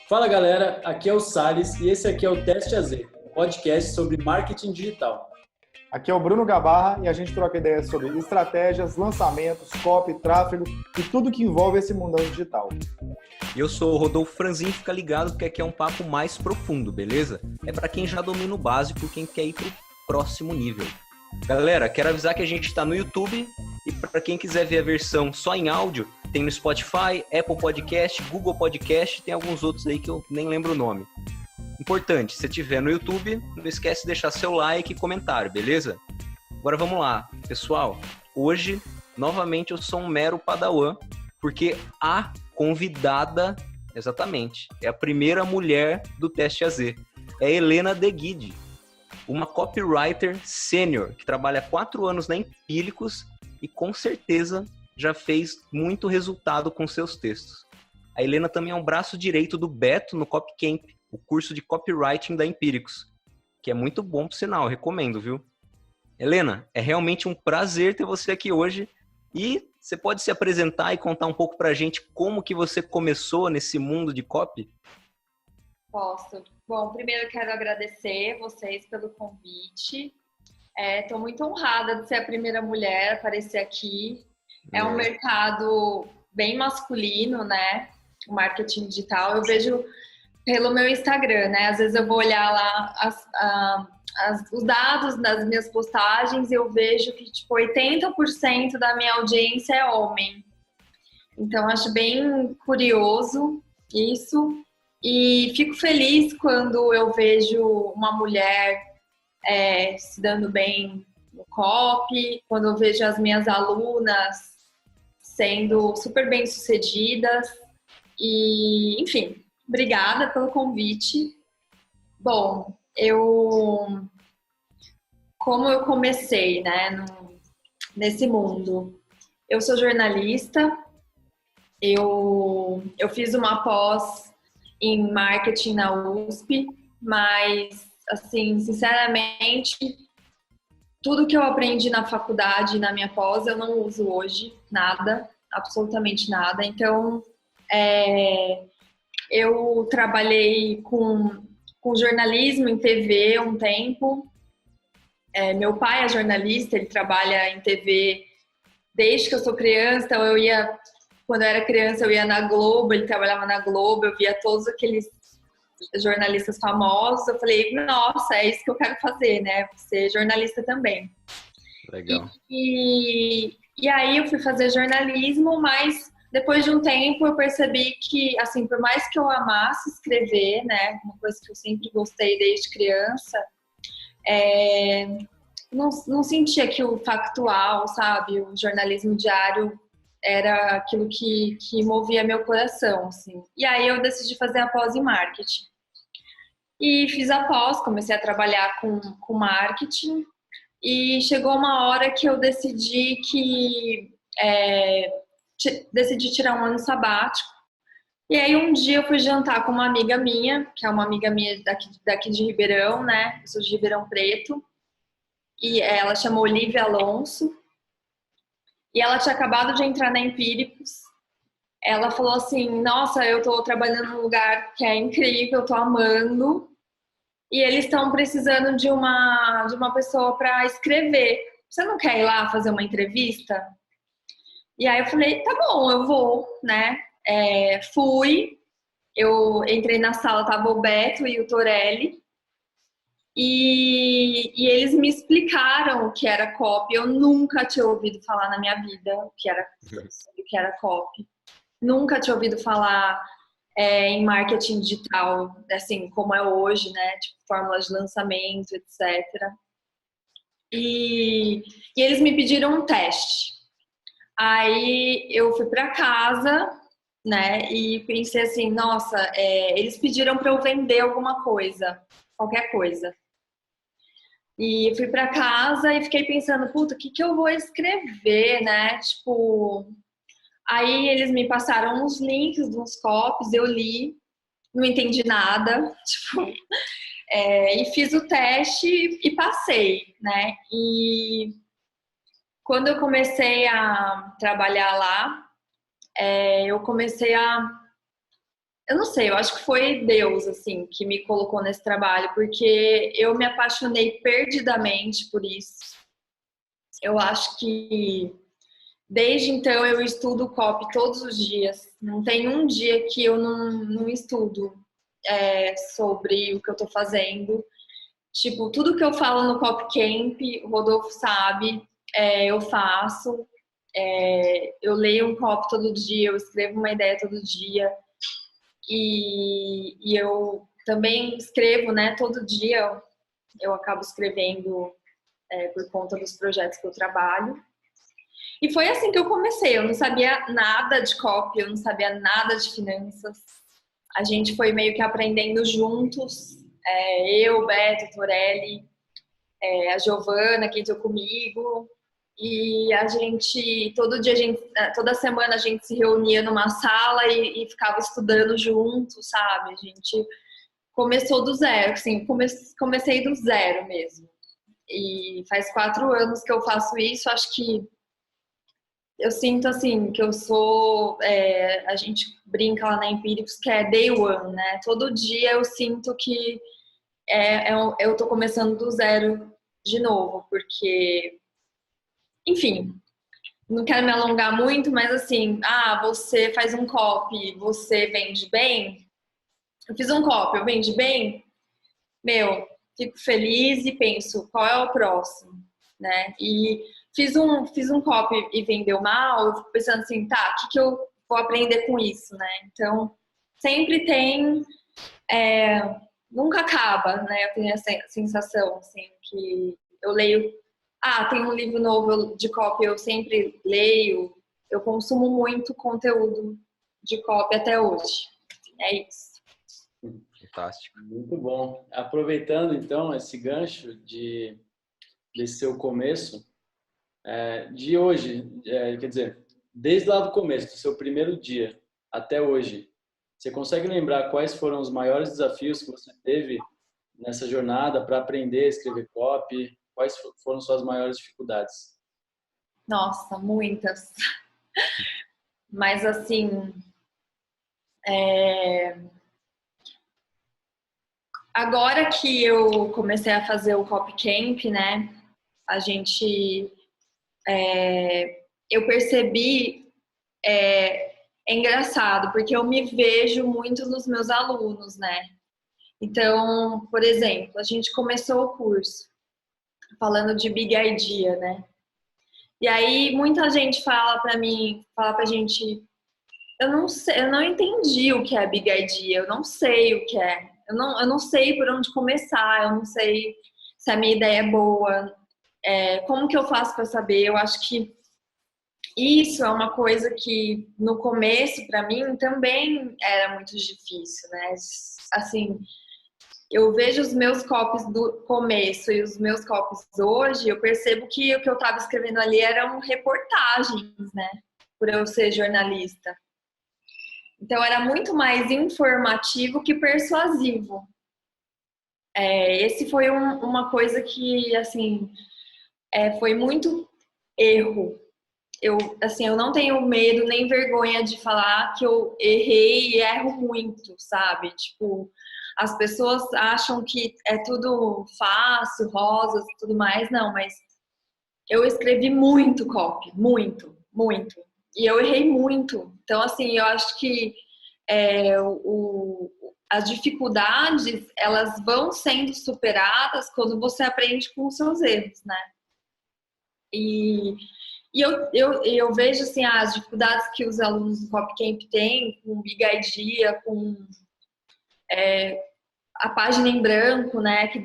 Fala galera, aqui é o Salles e esse aqui é o Teste AZ, um podcast sobre marketing digital. Aqui é o Bruno Gabarra e a gente troca ideias sobre estratégias, lançamentos, copy, tráfego e tudo que envolve esse mundão digital. E eu sou o Rodolfo Franzin, fica ligado porque aqui é um papo mais profundo, beleza? É para quem já domina o básico, quem quer ir pro próximo nível. Galera, quero avisar que a gente está no YouTube e para quem quiser ver a versão só em áudio, tem no Spotify, Apple Podcast, Google Podcast, tem alguns outros aí que eu nem lembro o nome. Importante, se estiver no YouTube, não esquece de deixar seu like e comentário, beleza? Agora vamos lá, pessoal. Hoje, novamente, eu sou um mero padawan, porque a convidada, exatamente, é a primeira mulher do Teste AZ. É Helena De Guide, uma copywriter sênior que trabalha 4 anos na Empíricos e com certeza já fez muito resultado com seus textos. A Helena também é um braço direito do Beto no Copycamp, o curso de copywriting da Empíricos, que é muito bom, por sinal, eu recomendo, viu? Helena, é realmente um prazer ter você aqui hoje e você pode se apresentar e contar um pouco pra gente como que você começou nesse mundo de copy? Posso. Bom, primeiro eu quero agradecer vocês pelo convite. Estou muito honrada de ser a primeira mulher a aparecer aqui. É um mercado bem masculino, né? O marketing digital. Eu vejo pelo meu Instagram, né? Às vezes eu vou olhar lá os dados das minhas postagens e eu vejo que tipo 80% da minha audiência é homem. Então acho bem curioso isso e fico feliz quando eu vejo uma mulher se dando bem no copy, quando eu vejo as minhas alunas sendo super bem-sucedidas e, enfim, obrigada pelo convite. Bom, como eu comecei, né, nesse mundo? Eu sou jornalista, eu fiz uma pós em marketing na USP, mas, assim, sinceramente, tudo que eu aprendi na faculdade e na minha pós eu não uso hoje, nada, absolutamente nada. Então, eu trabalhei com jornalismo em TV um tempo. Meu pai é jornalista, ele trabalha em TV desde que eu sou criança, então quando eu era criança eu ia na Globo, ele trabalhava na Globo, eu via todos aqueles jornalistas famosos, eu falei, nossa, é isso que eu quero fazer, né, ser jornalista também. Legal. E aí eu fui fazer jornalismo, mas depois de um tempo eu percebi que, assim, por mais que eu amasse escrever, né, uma coisa que eu sempre gostei desde criança, não sentia que o factual, sabe, o jornalismo diário era aquilo que movia meu coração, assim. E aí eu decidi fazer a pós em marketing. E fiz a pós, comecei a trabalhar com marketing e chegou uma hora que eu decidi decidi tirar um ano sabático. E aí um dia eu fui jantar com uma amiga minha, que é uma amiga minha daqui de Ribeirão, né? Eu sou de Ribeirão Preto. E ela chama Olivia Alonso. E ela tinha acabado de entrar na Empíricos. Ela falou assim, nossa, eu tô trabalhando num lugar que é incrível, eu tô amando. E eles estão precisando de uma pessoa para escrever. Você não quer ir lá fazer uma entrevista? E aí eu falei, tá bom, eu vou, né? Fui, eu entrei na sala, tava o Beto e o Torelli. E eles me explicaram o que era copy. Eu nunca tinha ouvido falar na minha vida o que era copy. Nunca tinha ouvido falar em marketing digital, assim, como é hoje, né? Tipo, fórmulas de lançamento, etc. E eles me pediram um teste. Aí eu fui para casa, né? E pensei assim, nossa, eles pediram para eu vender alguma coisa, qualquer coisa. E fui para casa e fiquei pensando, puta, o que eu vou escrever, né? Tipo, aí eles me passaram uns links de uns copies, eu li, não entendi nada, tipo, e fiz o teste e passei, né? E quando eu comecei a trabalhar lá, eu comecei a eu não sei, eu acho que foi Deus, assim, que me colocou nesse trabalho, porque eu me apaixonei perdidamente por isso. Eu acho que desde então eu estudo copy todos os dias. Não tem um dia que eu não estudo sobre o que eu tô fazendo. Tipo, tudo que eu falo no Copy Camp, o Rodolfo sabe, eu faço. Eu leio um copy todo dia, eu escrevo uma ideia todo dia. E eu também escrevo, né? Todo dia eu acabo escrevendo por conta dos projetos que eu trabalho. E foi assim que eu comecei. Eu não sabia nada de copy, eu não sabia nada de finanças. A gente foi meio que aprendendo juntos. Eu, Beto, Torelli, a Giovana, que entrou comigo. E a gente, toda semana a gente se reunia numa sala e ficava estudando junto, sabe? A gente começou do zero, assim, comecei do zero mesmo. E faz 4 anos que eu faço isso, acho que eu sinto, assim, que eu sou... a gente brinca lá na Empíricos que é day one, né? Todo dia eu sinto que eu tô começando do zero de novo, porque... Enfim, não quero me alongar muito, mas assim, você faz um copy, você vende bem? Eu fiz um copy, eu vendi bem? Meu, fico feliz e penso, qual é o próximo, né? E fiz um copy e vendeu mal, eu fico pensando assim, tá, o que eu vou aprender com isso, né? Então, sempre tem, nunca acaba, né? Eu tenho essa sensação, assim, que eu leio, tem um livro novo de copy, eu sempre leio, eu consumo muito conteúdo de copy até hoje. É isso. Fantástico. Muito bom. Aproveitando, então, esse gancho desse seu começo, de hoje, quer dizer, desde lá do começo, do seu primeiro dia até hoje, você consegue lembrar quais foram os maiores desafios que você teve nessa jornada para aprender a escrever copy? Quais foram suas maiores dificuldades? Nossa, muitas. Mas assim, agora que eu comecei a fazer o Copy Camp, né? Eu percebi, é engraçado, porque eu me vejo muito nos meus alunos, né? Então, por exemplo, a gente começou o curso falando de Big Idea, né? E aí muita gente fala pra gente, eu não sei, eu não entendi o que é Big Idea, eu não sei o que é. Eu não sei por onde começar, eu não sei se a minha ideia é boa, como que eu faço para saber? Eu acho que isso é uma coisa que no começo para mim também era muito difícil, né? Assim, eu vejo os meus copies do começo e os meus copies hoje, eu percebo que o que eu estava escrevendo ali eram reportagens, né? Por eu ser jornalista. Então era muito mais informativo que persuasivo. Esse foi uma coisa que, assim, foi muito erro. Eu não tenho medo nem vergonha de falar que eu errei e erro muito, sabe? Tipo, as pessoas acham que é tudo fácil, rosas e tudo mais. Não, mas eu escrevi muito copy, muito, muito. E eu errei muito. Então, assim, eu acho que as dificuldades, elas vão sendo superadas quando você aprende com os seus erros, né? E eu vejo, assim, as dificuldades que os alunos do Copy Camp têm com Big Idea, com a página em branco, né? Que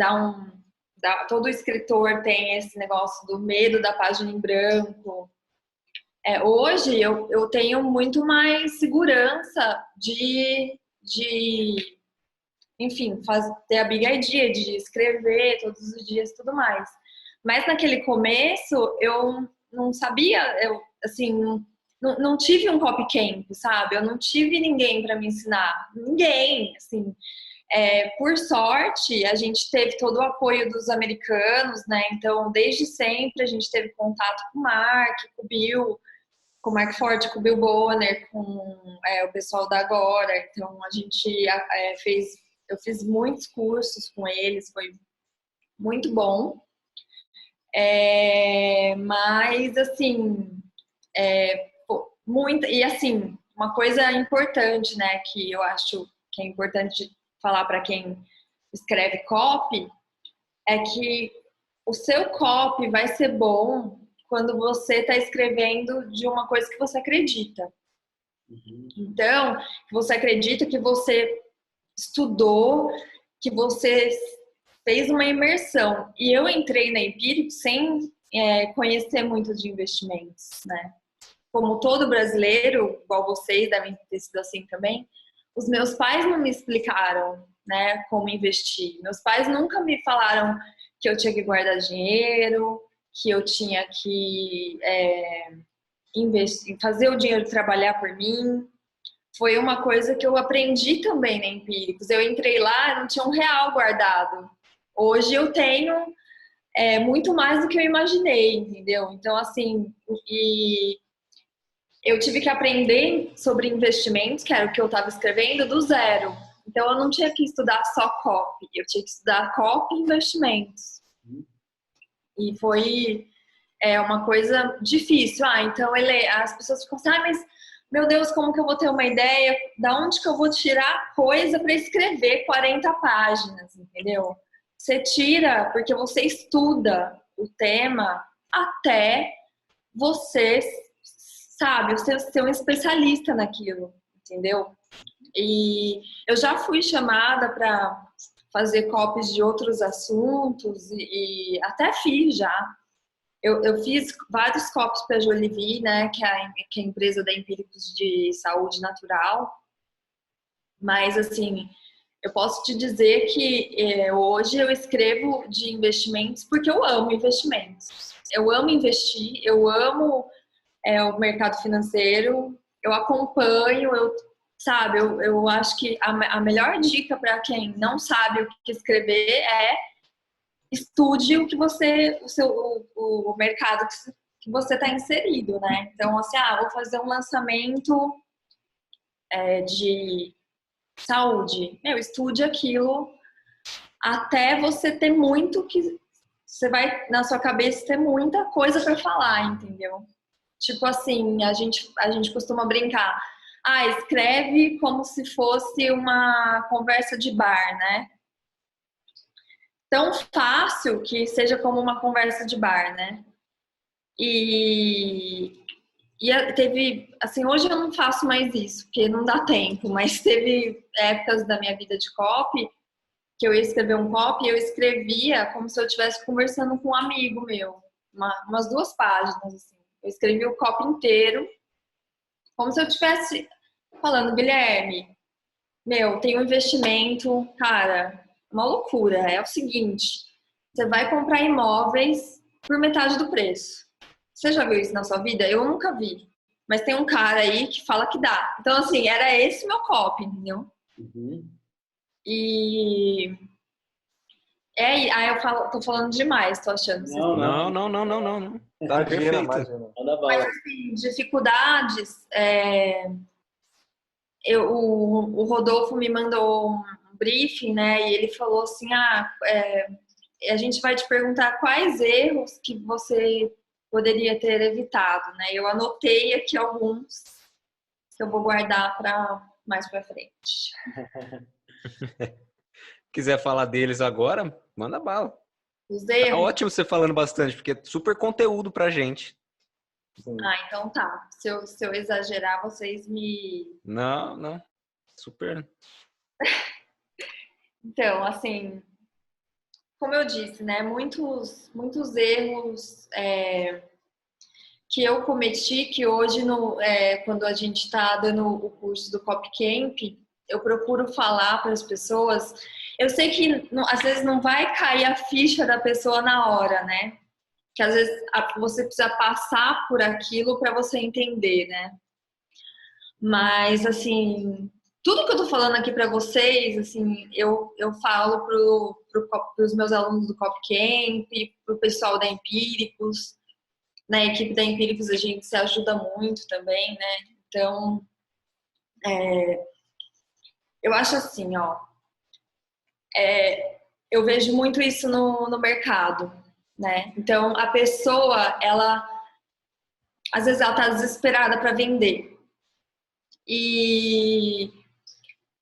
todo escritor tem esse negócio do medo da página em branco. Hoje eu tenho muito mais segurança enfim, ter a Big Idea, de escrever todos os dias e tudo mais. Mas naquele começo eu não sabia, não tive um Copy Camp, sabe? Eu não tive ninguém para me ensinar, ninguém, assim. Por sorte, a gente teve todo o apoio dos americanos, né? Então, desde sempre a gente teve contato com o Mark, com o Bill, com o Mark Forte, com o Bill Bonner, com o pessoal da Agora. Então, a gente eu fiz muitos cursos com eles, foi muito bom. Mas, assim, e assim, uma coisa importante, né, que eu acho que é importante falar para quem escreve copy, é que o seu copy vai ser bom quando você está escrevendo de uma coisa que você acredita. Então, que você acredita, que você estudou, que você fez uma imersão. E eu entrei na Empírico sem conhecer muito de investimentos, né? Como todo brasileiro, igual vocês devem ter sido assim também, os meus pais não me explicaram, né, como investir. Meus pais nunca me falaram que eu tinha que guardar dinheiro, que eu tinha que investir, fazer o dinheiro trabalhar por mim. Foi uma coisa que eu aprendi também na Empíricos. Eu entrei lá, não tinha R$1 guardado. Hoje eu tenho muito mais do que eu imaginei, entendeu? Então, assim, eu tive que aprender sobre investimentos, que era o que eu estava escrevendo, do zero. Então, eu não tinha que estudar só copy, eu tinha que estudar copy e investimentos. E foi uma coisa difícil. Então, as pessoas ficam assim, mas, meu Deus, como que eu vou ter uma ideia? Da onde que eu vou tirar coisa para escrever 40 páginas, entendeu? Você tira porque você estuda o tema até você, sabe, você ser um especialista naquilo, entendeu? E eu já fui chamada para fazer copies de outros assuntos e até fiz já. Eu fiz vários copies para a Jolivie, né, que é a empresa da Empíricos de Saúde Natural. Mas, assim, eu posso te dizer que hoje eu escrevo de investimentos porque eu amo investimentos. Eu amo investir, eu amo o mercado financeiro, eu acompanho, eu acho que a melhor dica para quem não sabe o que escrever é estude o que o mercado que você está inserido, né? Então, assim, vou fazer um lançamento de saúde. Estude aquilo até você ter muito que... Você vai, na sua cabeça, ter muita coisa para falar, entendeu? Tipo assim, a gente costuma brincar. Escreve como se fosse uma conversa de bar, né? Tão fácil que seja como uma conversa de bar, né? E teve, assim, hoje eu não faço mais isso, porque não dá tempo, mas teve épocas da minha vida de copy que eu ia escrever um copy e eu escrevia como se eu estivesse conversando com um amigo meu, umas 2 páginas, assim. Eu escrevi o copy inteiro, como se eu estivesse falando, Guilherme, tem um investimento, cara, uma loucura. É o seguinte, você vai comprar imóveis por metade do preço. Você já viu isso na sua vida? Eu nunca vi. Mas tem um cara aí que fala que dá. Então, assim, era esse meu copy, entendeu? E... tô falando demais, tô achando. Não. Tá perfeito. Mas, assim, dificuldades... O Rodolfo me mandou um briefing, né? E ele falou assim, a gente vai te perguntar quais erros que você poderia ter evitado, né? Eu anotei aqui alguns que eu vou guardar para mais para frente. Quiser falar deles agora, manda bala. Os erros? Tá ótimo você falando bastante, porque é super conteúdo pra gente. Então tá. Se eu exagerar, vocês me... Não. Super. Então, assim, como eu disse, né? Muitos erros que eu cometi, que hoje, quando a gente está dando o curso do Copcamp, eu procuro falar para as pessoas. Eu sei que às vezes não vai cair a ficha da pessoa na hora, né? Que às vezes você precisa passar por aquilo para você entender, né? Mas, assim, tudo que eu tô falando aqui para vocês, assim, eu falo pros meus alunos do Copcamp, pro pessoal da Empíricos, na equipe da Empíricos a gente se ajuda muito também, né? Então, eu acho assim, ó, eu vejo muito isso no mercado, né? Então, a pessoa, às vezes ela tá desesperada para vender. E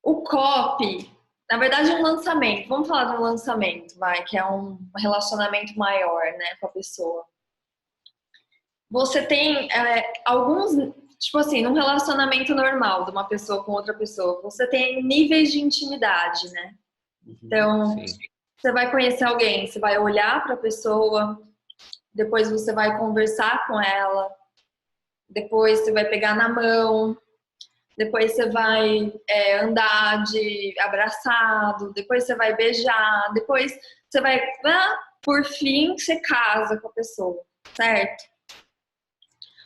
o copy, na verdade, é um lançamento. Vamos falar de um lançamento, que é um relacionamento maior, né, com a pessoa. Você tem alguns, tipo assim, num relacionamento normal de uma pessoa com outra pessoa, você tem níveis de intimidade, né? Então, você vai conhecer alguém, você vai olhar para a pessoa, depois você vai conversar com ela, depois você vai pegar na mão, depois você vai andar de abraçado, depois você vai beijar, depois você vai, por fim, você casa com a pessoa, certo?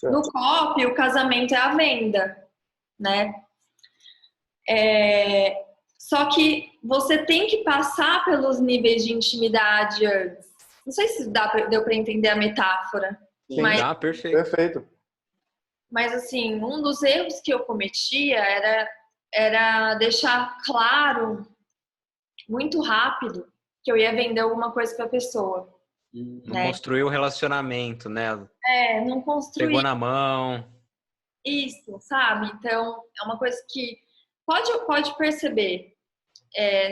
No copy, o casamento é a venda, né? Só que você tem que passar pelos níveis de intimidade antes. Não sei se deu para entender a metáfora. Sim, mas, perfeito. Perfeito. Mas, assim, um dos erros que eu cometia era deixar claro, muito rápido, que eu ia vender alguma coisa para a pessoa. Não construiu o relacionamento, né? Não construiu. Pegou na mão. Isso, sabe? Então, é uma coisa que pode perceber.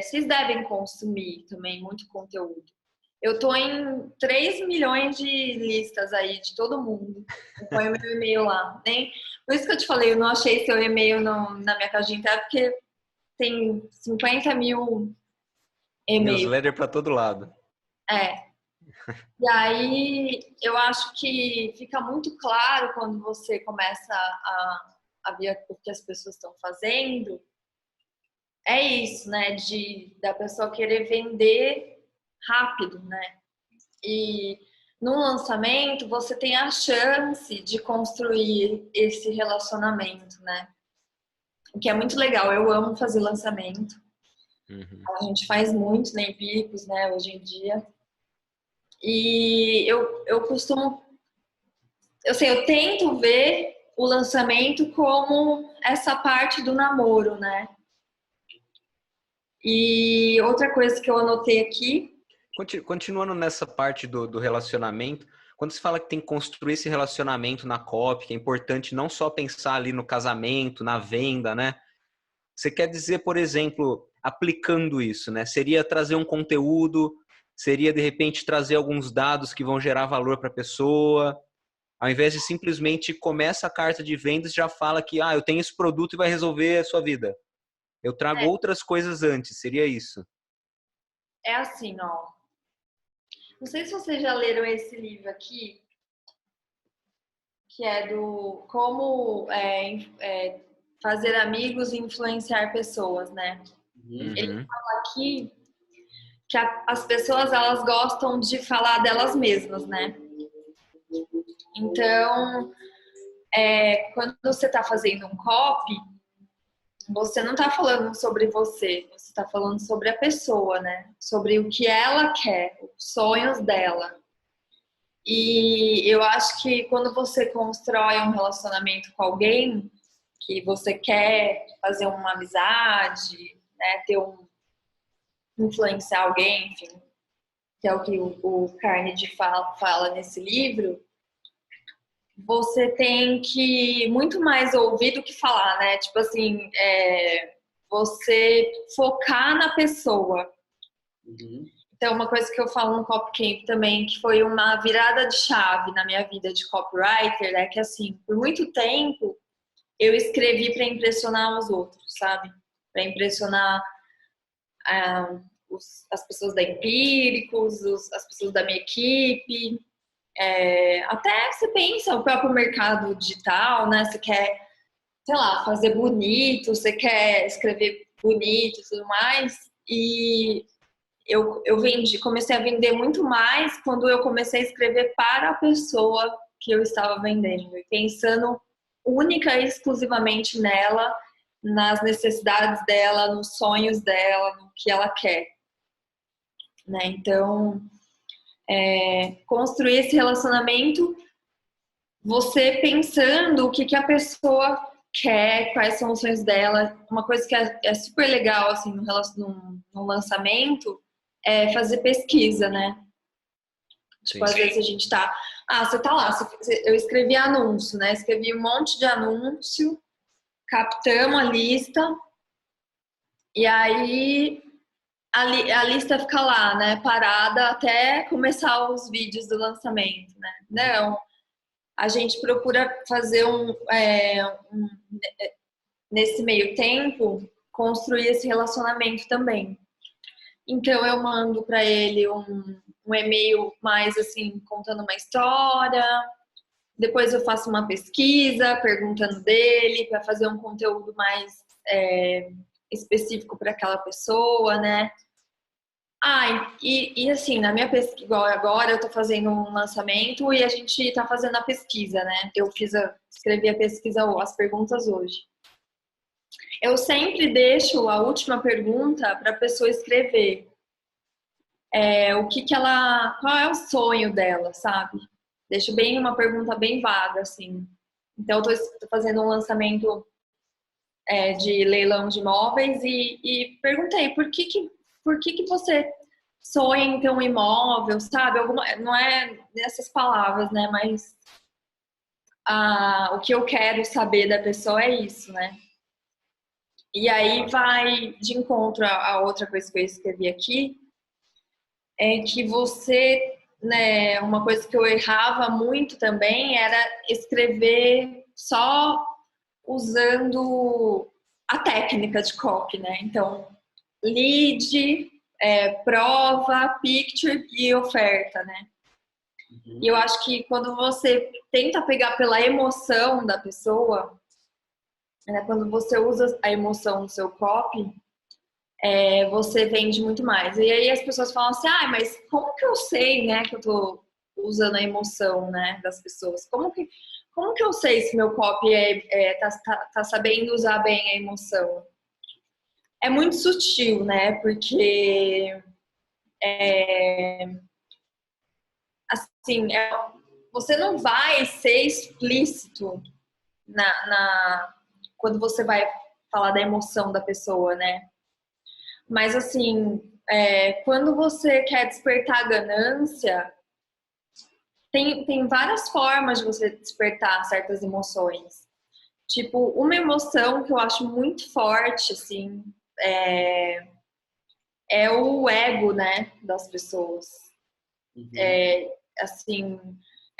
Vocês devem consumir também muito conteúdo. Eu tô em 3 milhões de listas aí de todo mundo. Eu ponho meu e-mail lá. Por isso que eu te falei, eu não achei seu e-mail na minha caixinha de entrada, porque tem 50 mil e-mails. Newsletter para todo lado. E aí, eu acho que fica muito claro quando você começa a ver o que as pessoas estão fazendo. É isso, né? Da pessoa querer vender rápido, né? E no lançamento, você tem a chance de construir esse relacionamento, né? O que é muito legal. Eu amo fazer lançamento. A gente faz muito na Empíricos, né? Hoje em dia. E eu costumo... eu tento ver o lançamento como essa parte do namoro, né? E outra coisa que eu anotei aqui... Continuando nessa parte do relacionamento, quando se fala que tem que construir esse relacionamento na copy, que é importante não só pensar ali no casamento, na venda, né? Você quer dizer, por exemplo, aplicando isso, né? Seria trazer um conteúdo, seria de repente trazer alguns dados que vão gerar valor para a pessoa, ao invés de simplesmente começa a carta de vendas e já fala que eu tenho esse produto e vai resolver a sua vida. Eu trago outras coisas antes, seria isso? É assim, ó. Não sei se vocês já leram esse livro aqui, que é do Como Fazer Amigos e Influenciar Pessoas, né? Ele fala aqui que as pessoas, elas gostam de falar delas mesmas, né? Então, quando você está fazendo um copy, você não está falando sobre você está falando sobre a pessoa, né? Sobre o que ela quer, os sonhos dela. E eu acho que quando você constrói um relacionamento com alguém, que você quer fazer uma amizade, né? Influenciar alguém, enfim, que é o que o Carnegie fala nesse livro, você tem que muito mais ouvir do que falar, né? Tipo assim, você focar na pessoa. Então, uma coisa que eu falo no Copcamp também, que foi uma virada de chave na minha vida de copywriter, é que, assim, por muito tempo, eu escrevi para impressionar os outros, sabe? Para impressionar as pessoas da Empíricos, as pessoas da minha equipe. Até você pensa o próprio mercado digital, né? Você quer, sei lá, fazer bonito, você quer escrever bonito e tudo mais. E eu comecei a vender muito mais quando eu comecei a escrever para a pessoa que eu estava vendendo. E pensando única e exclusivamente nela, nas necessidades dela, nos sonhos dela, no que ela quer. Né? Então, construir esse relacionamento você pensando o que, que a pessoa quer, quais são os sonhos dela. Uma coisa que é super legal, assim, no lançamento, é fazer pesquisa, né? Tipo, às vezes a gente tá... Ah, você tá lá, eu escrevi anúncio, né? Escrevi um monte de anúncio, captamos a lista, e aí a lista fica lá, né? Parada até começar os vídeos do lançamento, né? Não, a gente procura fazer nesse meio tempo, construir esse relacionamento também. Então eu mando para ele um e-mail mais assim, contando uma história. Depois eu faço uma pesquisa perguntando dele para fazer um conteúdo mais específico para aquela pessoa, né? Ah, e assim, na minha pesquisa, igual agora eu tô fazendo um lançamento e a gente tá fazendo a pesquisa, né? Escrevi a pesquisa, as perguntas hoje. Eu sempre deixo a última pergunta para a pessoa escrever. Qual é o sonho dela, sabe? Deixo bem uma pergunta bem vaga, assim. Então, eu tô fazendo um lançamento de leilão de imóveis e perguntei por que você sonha em ter um imóvel, sabe? Não é nessas palavras, né? Mas o que eu quero saber da pessoa é isso, né? E aí vai de encontro a outra coisa que eu escrevi aqui, é que você, né, uma coisa que eu errava muito também era escrever só usando a técnica de copy, né? Então, lead, prova, picture e oferta, né? E eu acho que quando você tenta pegar pela emoção da pessoa, né, quando você usa a emoção no seu copy, você vende muito mais. E aí as pessoas falam assim, mas como que eu sei, né, que eu tô usando a emoção, né, das pessoas? Como que eu sei se meu copy tá sabendo usar bem a emoção? É muito sutil, né, porque assim, você não vai ser explícito quando você vai falar da emoção da pessoa, né? Mas assim, quando você quer despertar a ganância, tem várias formas de você despertar certas emoções. Tipo, uma emoção que eu acho muito forte, assim, é o ego, né, das pessoas. Assim,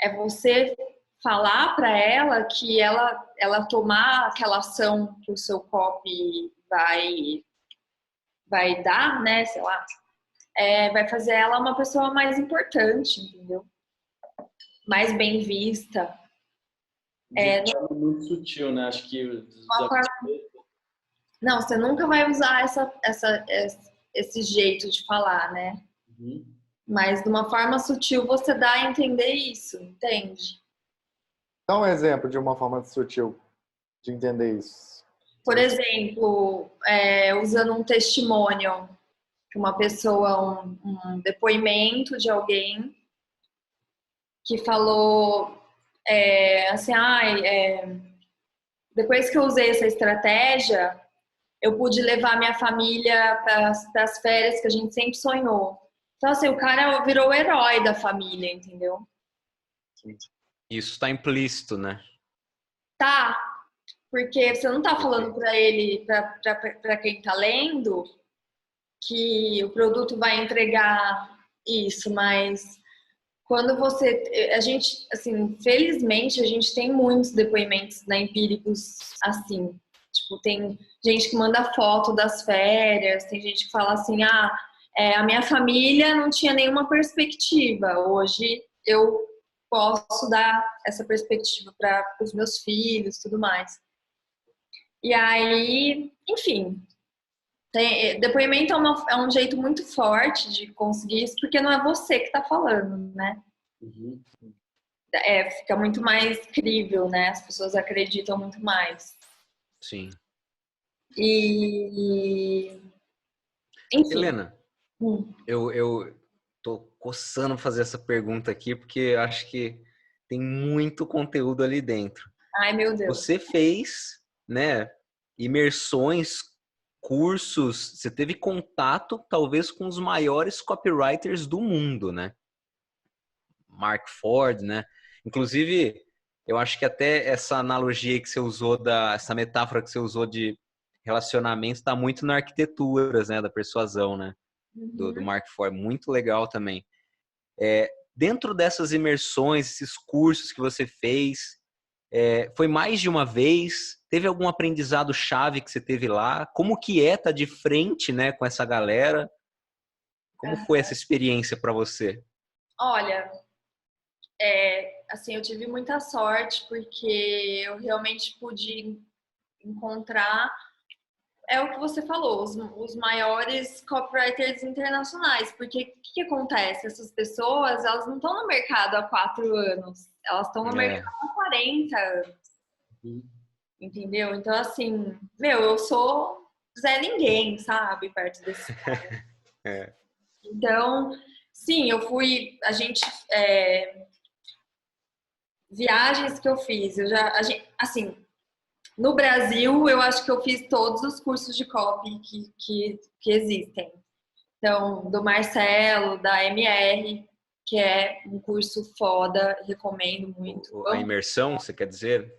é você falar para ela que ela tomar aquela ação que o seu copy vai dar, né, sei lá, vai fazer ela uma pessoa mais importante, entendeu? Mais bem vista. De forma muito sutil, né? Acho que não, você nunca vai usar esse jeito de falar, né? Mas de uma forma sutil você dá a entender isso, entende? Dá um exemplo de uma forma sutil de entender isso. Por exemplo, usando um testemunho, uma pessoa, um depoimento de alguém que falou assim, depois que eu usei essa estratégia, eu pude levar minha família para as férias que a gente sempre sonhou. Então, assim, o cara virou o herói da família, entendeu? Isso está implícito, né? Tá, porque você não tá falando para ele, para quem tá lendo, que o produto vai entregar isso, mas quando a gente, assim, felizmente a gente tem muitos depoimentos, né, empíricos assim. Tipo, tem gente que manda foto das férias, tem gente que fala assim, a minha família não tinha nenhuma perspectiva. Hoje eu posso dar essa perspectiva para os meus filhos, tudo mais. E aí, enfim, depoimento é um jeito muito forte de conseguir isso, porque não é você que está falando, né? Fica muito mais crível, né? As pessoas acreditam muito mais. Sim. E enfim. Helena, eu tô coçando fazer essa pergunta aqui, porque acho que Tem muito conteúdo ali dentro. Ai, meu Deus. Você fez, né, imersões, cursos, você teve contato talvez com os maiores copywriters do mundo, né? Mark Ford, né? Inclusive, eu acho que até essa analogia que você usou, essa metáfora que você usou de relacionamento está muito na arquiteturas, né, da persuasão, né? Do Mark Ford, muito legal também. Dentro dessas imersões, esses cursos que você fez, foi mais de uma vez? Teve algum aprendizado chave que você teve lá? Como que é estar de frente, né, com essa galera? Como foi essa experiência para você? Olha, assim, eu tive muita sorte porque eu realmente pude encontrar, o que você falou, os maiores copywriters internacionais. Porque o que acontece? Essas pessoas, elas não estão no mercado há 4 anos, elas estão no mercado há 40 anos. Entendeu? Então, assim, eu sou Zé Ninguém, sabe? Perto desse cara. Então, sim, viagens que eu fiz, assim, no Brasil, eu acho que eu fiz todos os cursos de copy que existem. Então, do Marcelo, da MR, que é um curso foda, recomendo muito. A imersão, você quer dizer?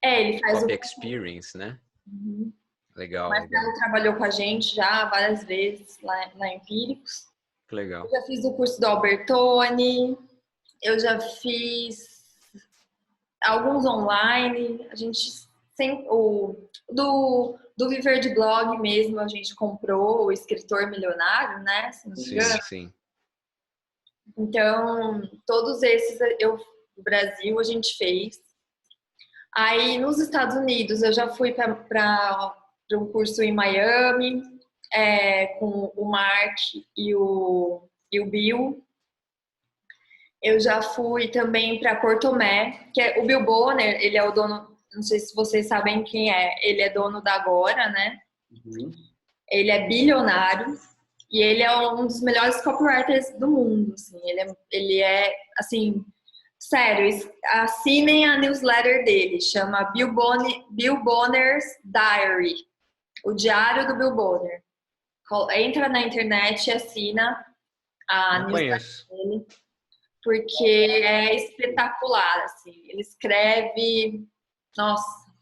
Ele faz Copy Experience, né? Uhum. Legal. O Marcelo trabalhou com a gente já várias vezes lá na Empíricos. Que legal. Eu já fiz o curso do Albertoni, eu já fiz alguns online, a gente sempre, do Viver de Blog mesmo, a gente comprou o Escritor Milionário, né? Se não me engano. Sim. Então, todos esses no Brasil a gente fez. Aí, nos Estados Unidos, eu já fui para um curso em Miami, com o Mark e o Bill. Eu já fui também para Portomé, que é o Bill Bonner, ele é o dono, não sei se vocês sabem quem é, ele é dono da Agora, né? Ele é bilionário e ele é um dos melhores copywriters do mundo, assim. Ele é assim, sério, assinem a newsletter dele, chama Bill Bonner's Diary, o diário do Bill Bonner. Entra na internet e assina a newsletter dele, porque é espetacular, assim. Ele escreve, nossa.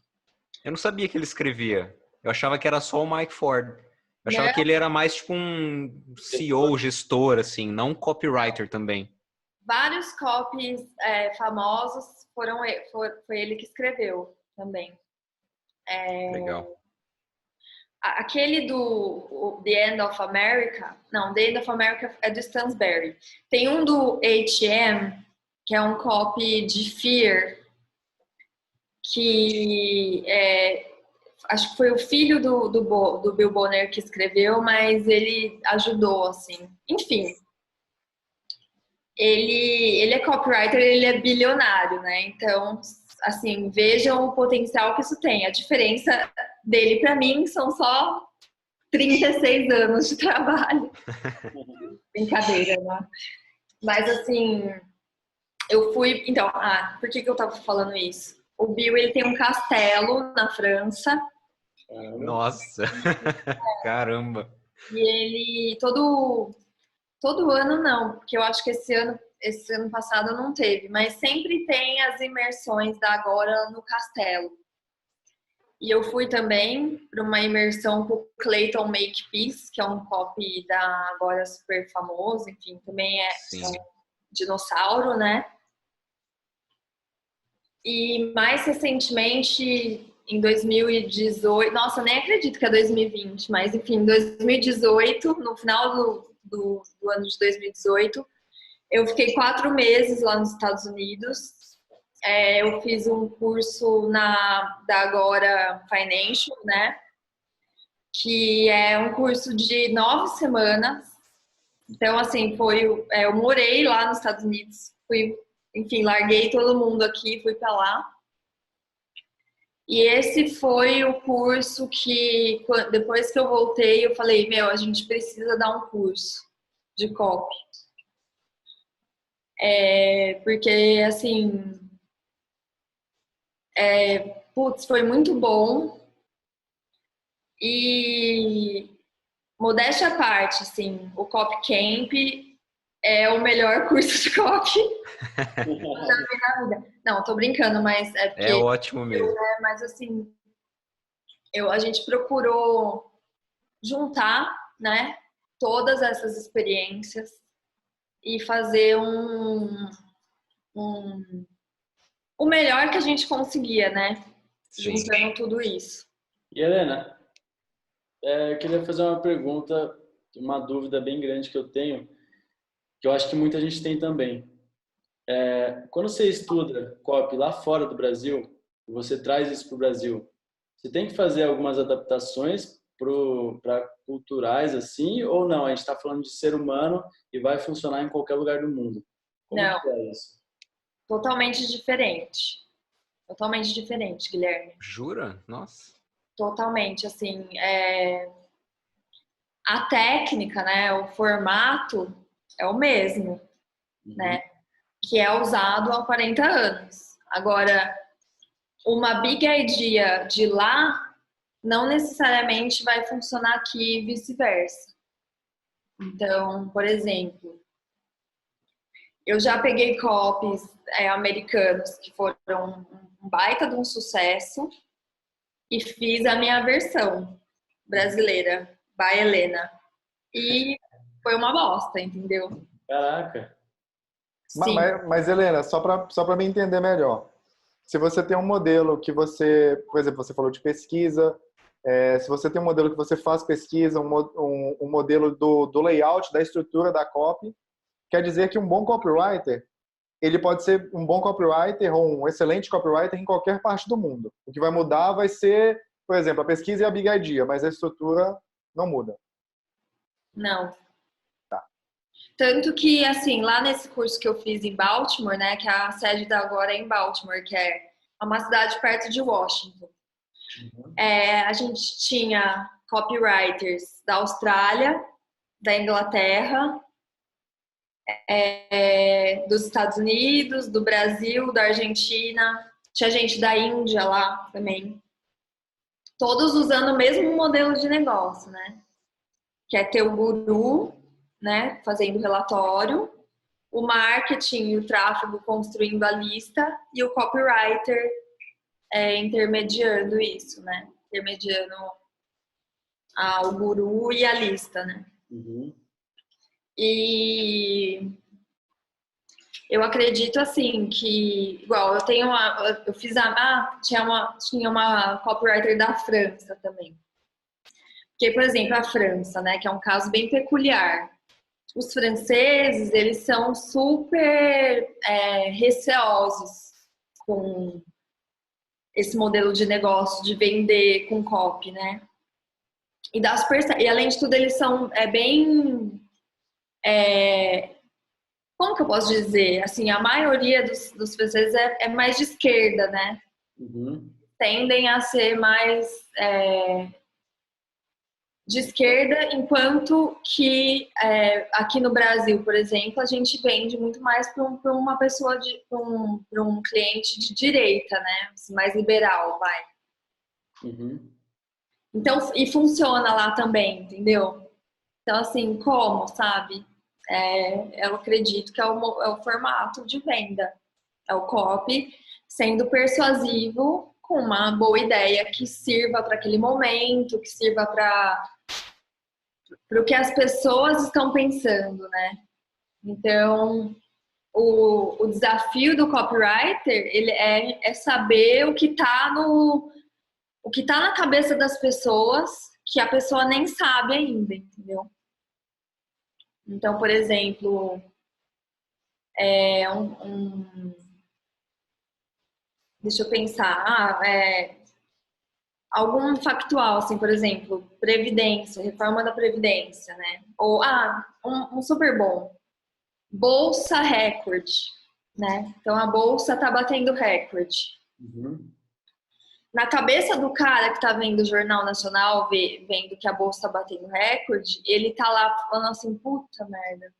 Eu não sabia que ele escrevia. Eu achava que era só o Mike Ford. Eu achava que ele era mais tipo um CEO, gestor, assim, não um copywriter também. Vários copies famosos foi ele que escreveu também. Legal. Aquele do The End of America, não, The End of America é do Stansberry. Tem um do H&M, que é um copy de Fear, que acho que foi o filho do Bill Bonner que escreveu, mas ele ajudou, assim. Enfim, ele é copywriter, ele é bilionário, né? Então, assim, vejam o potencial que isso tem. A diferença dele para mim são só 36 anos de trabalho. Brincadeira, né? Mas, assim, eu fui... Então, por que eu tava falando isso? O Bill, ele tem um castelo na França. Nossa! Caramba! E ele, todo ano não, porque eu acho que esse ano passado não teve, mas sempre tem as imersões da Agora no castelo. E eu fui também para uma imersão com o Clayton Makepeace, que é um copy da Agora super famoso, enfim, também é um dinossauro, né? E mais recentemente, em 2018, nossa, nem acredito que é 2020, mas enfim, em 2018, no final do ano de 2018, eu fiquei 4 meses lá nos Estados Unidos. Eu fiz um curso da Agora Financial, né? Que é um curso de 9 semanas. Então, assim, eu morei lá nos Estados Unidos, enfim, larguei todo mundo aqui, fui para lá. E esse foi o curso que, depois que eu voltei, eu falei, a gente precisa dar um curso de copy. Porque, assim, putz, foi muito bom. E, modéstia à parte, assim, o Cop Camp é o melhor curso de copy que eu já vi na vida. Não, tô brincando, mas é É porque... ótimo mesmo. Mas, assim, a gente procurou juntar, né, todas essas experiências e fazer o melhor que a gente conseguia, né? Sim. Juntando tudo isso. E Helena, eu queria fazer uma pergunta, uma dúvida bem grande que eu tenho, que eu acho que muita gente tem também. Quando você estuda copy lá fora do Brasil, você traz isso para o Brasil, você tem que fazer algumas adaptações para culturais assim, ou não? A gente está falando de ser humano e vai funcionar em qualquer lugar do mundo. Como Não, que é isso? totalmente diferente. Totalmente diferente, Guilherme. Jura? Nossa. Totalmente, assim, a técnica, né, o formato é o mesmo, né, que é usado há 40 anos. Agora, uma big idea de lá não necessariamente vai funcionar aqui e vice-versa. Então, por exemplo, eu já peguei copies americanos que foram um baita de um sucesso e fiz a minha versão brasileira, by Helena. E foi uma bosta, entendeu? Caraca. Sim. Mas Helena, só para me entender melhor. Se você tem um modelo que você, por exemplo, você falou de pesquisa, se você tem um modelo que você faz pesquisa, um modelo do layout, da estrutura da copy, quer dizer que um bom copywriter, ele pode ser um bom copywriter ou um excelente copywriter em qualquer parte do mundo. O que vai mudar vai ser, por exemplo, a pesquisa e a big idea, mas a estrutura não muda. Não. Tanto que, assim, lá nesse curso que eu fiz em Baltimore, né, que a sede da agora é em Baltimore, que é uma cidade perto de Washington. A gente tinha copywriters da Austrália, da Inglaterra, dos Estados Unidos, do Brasil, da Argentina, tinha gente da Índia lá também. Todos usando o mesmo modelo de negócio, né? Que é ter o guru, né, fazendo relatório, o marketing e o tráfego construindo a lista e o copywriter intermediando isso, né? Intermediando o guru e a lista, né? E eu acredito assim que, igual, eu fiz tinha uma copywriter da França também. Porque, por exemplo, a França, né, que é um caso bem peculiar. Os franceses, eles são super receosos com esse modelo de negócio de vender com copy, né? E além de tudo, eles são bem... como que eu posso dizer? Assim, a maioria dos franceses é mais de esquerda, né? Tendem a ser mais de esquerda, enquanto que aqui no Brasil, por exemplo, a gente vende muito mais para uma pessoa, para um cliente de direita, né? Mais liberal, vai. Então, e funciona lá também, entendeu? Então, assim, como, sabe? Eu acredito que é o formato de venda. É o copy sendo persuasivo com uma boa ideia que sirva para aquele momento, que sirva para o que as pessoas estão pensando, né? Então, o desafio do copywriter ele é saber o que está na cabeça das pessoas que a pessoa nem sabe ainda, entendeu? Então, por exemplo, deixa eu pensar, algum factual, assim, por exemplo, previdência, reforma da previdência, né? Ou, um super bom, bolsa recorde, né? Então, a bolsa tá batendo recorde. Na cabeça do cara que tá vendo o Jornal Nacional, vendo que a bolsa tá batendo recorde, ele tá lá falando assim, puta merda,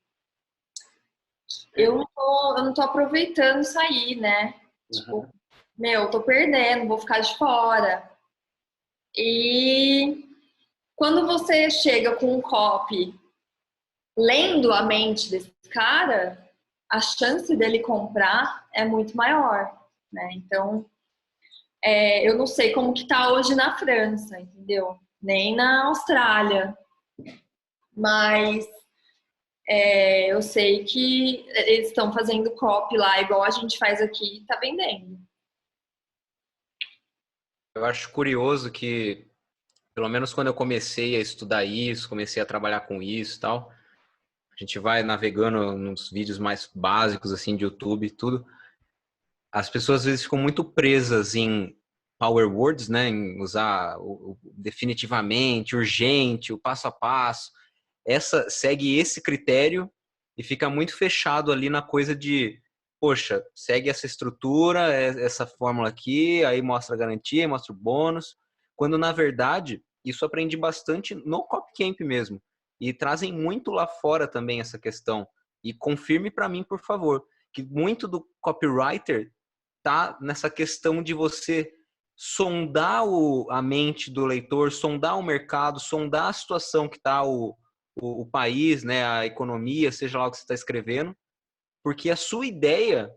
eu não tô aproveitando isso aí, né? Tipo, meu, tô perdendo, vou ficar de fora. E quando você chega com um copy lendo a mente desse cara, a chance dele comprar é muito maior, né? Então, eu não sei como que tá hoje na França, entendeu? Nem na Austrália. Mas eu sei que eles estão fazendo copy lá, igual a gente faz aqui e tá vendendo. Eu acho curioso que, pelo menos quando eu comecei a estudar isso, comecei a trabalhar com isso e tal, a gente vai navegando nos vídeos mais básicos, assim, de YouTube e tudo. As pessoas às vezes ficam muito presas em power words, né? Em usar o definitivamente, urgente, o passo a passo. Essa segue esse critério e fica muito fechado ali na coisa de, poxa, segue essa estrutura, essa fórmula aqui, aí mostra a garantia, mostra o bônus. Quando na verdade, isso aprendi bastante no Copcamp mesmo. E trazem muito lá fora também essa questão. E confirme para mim, por favor, que muito do copywriter tá nessa questão de você sondar a mente do leitor, sondar o mercado, sondar a situação que está o país, né, a economia, seja lá o que você está escrevendo, porque a sua ideia,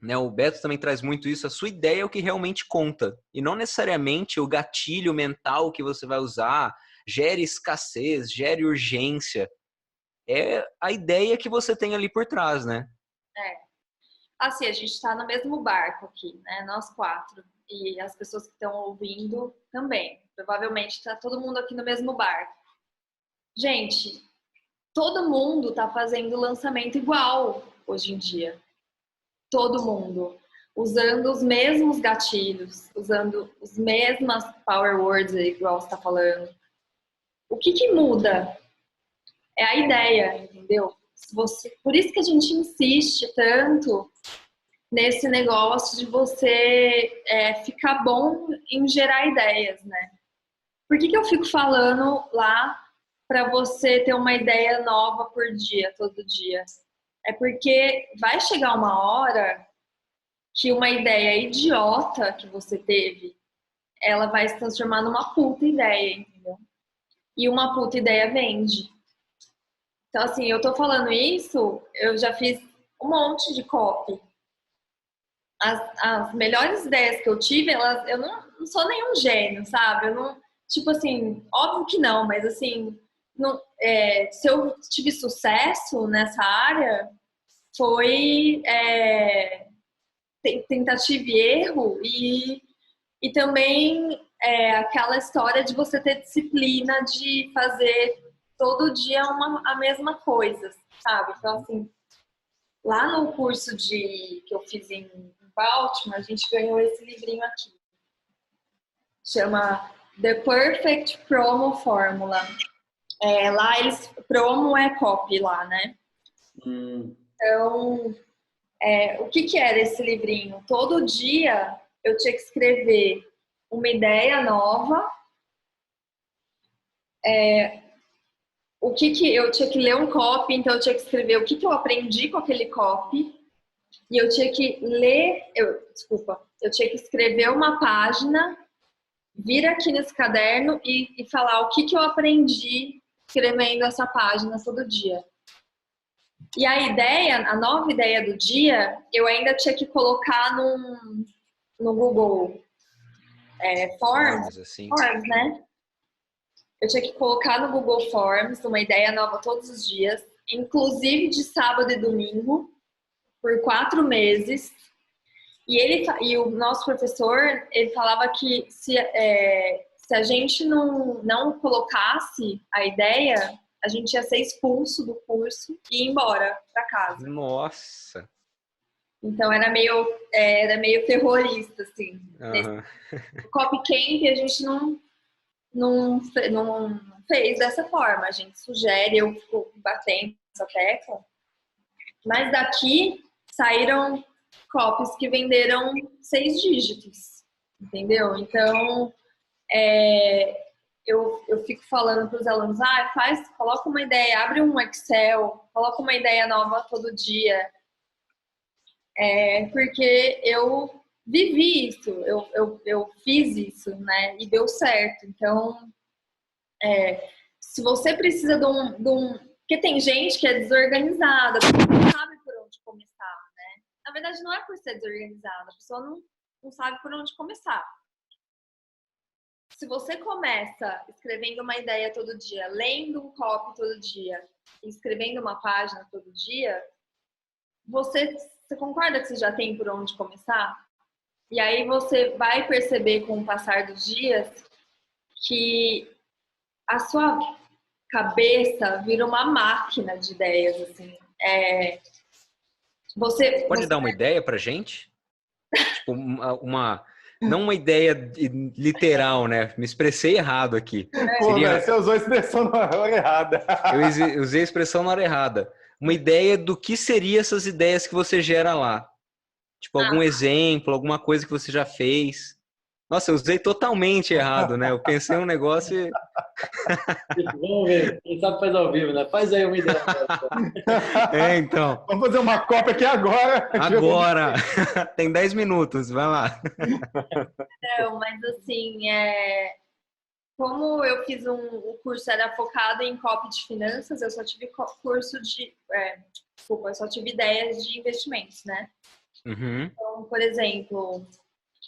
né, o Beto também traz muito isso, a sua ideia é o que realmente conta, e não necessariamente o gatilho mental que você vai usar, gere escassez, gere urgência, é a ideia que você tem ali por trás, né? Assim, a gente está no mesmo barco aqui, né? Nós quatro. E as pessoas que estão ouvindo também. Provavelmente está todo mundo aqui no mesmo barco. Gente, todo mundo está fazendo lançamento igual hoje em dia. Todo mundo. Usando os mesmos gatilhos, usando as mesmas power words, igual você está falando. O que muda? É a ideia, entendeu? Por isso que a gente insiste tanto nesse negócio de você ficar bom em gerar ideias, né? Por que eu fico falando lá para você ter uma ideia nova por dia, todo dia? É porque vai chegar uma hora que uma ideia idiota que você teve, ela vai se transformar numa puta ideia, entendeu? E uma puta ideia vende. Então, assim, eu tô falando isso, eu já fiz um monte de copy. As melhores ideias que eu tive, eu não sou nenhum gênio, sabe? Eu não, tipo assim, óbvio que não, mas assim, não, se eu tive sucesso nessa área, foi tentativa e erro e também aquela história de você ter disciplina de fazer todo dia a mesma coisa, sabe? Então, assim, lá no curso que eu fiz em Baltimore, a gente ganhou esse livrinho aqui. Chama The Perfect Promo Formula. Lá promo é copy lá, né? Então, o que era esse livrinho? Todo dia eu tinha que escrever uma ideia nova. Eu tinha que ler um copy, então eu tinha que escrever o que eu aprendi com aquele copy. E eu tinha que eu tinha que escrever uma página, vir aqui nesse caderno e falar o que eu aprendi escrevendo essa página todo dia. E a nova ideia do dia, eu ainda tinha que colocar no Google Forms, assim. Forms, né? Eu tinha que colocar no Google Forms uma ideia nova todos os dias, inclusive de sábado e domingo, por 4 meses. E o nosso professor, ele falava que se a gente não colocasse a ideia, a gente ia ser expulso do curso e ir embora para casa. Nossa! Então era meio terrorista, assim. Uhum. No Copcamp a gente não fez dessa forma. A gente sugere, eu fico batendo essa tecla. Mas daqui saíram copies que venderam 6 dígitos, entendeu? Então, eu fico falando para os alunos, coloca uma ideia, abre um Excel, coloca uma ideia nova todo dia. Porque eu vivi isso, eu fiz isso, né? E deu certo. Então, se você precisa de um... Porque tem gente que é desorganizada, não sabe por onde começar, né? Na verdade, não é por ser desorganizada, a pessoa não sabe por onde começar. Se você começa escrevendo uma ideia todo dia, lendo um copy todo dia, escrevendo uma página todo dia, você concorda que você já tem por onde começar? E aí você vai perceber com o passar dos dias que a sua cabeça vira uma máquina de ideias, assim. Você pode dar uma ideia pra gente? Tipo, não uma ideia literal, né? Me expressei errado aqui. Pô, você usou a expressão na hora errada. Eu usei a expressão na hora errada. Uma ideia do que seriam essas ideias que você gera lá. Tipo, algum exemplo, alguma coisa que você já fez. Nossa, eu usei totalmente errado, né? Eu pensei um negócio e... Vamos ver, quem sabe faz ao vivo, né? Faz aí uma ideia. Então. Vamos fazer uma cópia aqui agora. Agora! Tem 10 minutos, vai lá. Não, mas assim, como eu fiz o curso era focado em copy de finanças, eu só tive curso de... eu só tive ideias de investimentos, né? Uhum. Então, por exemplo,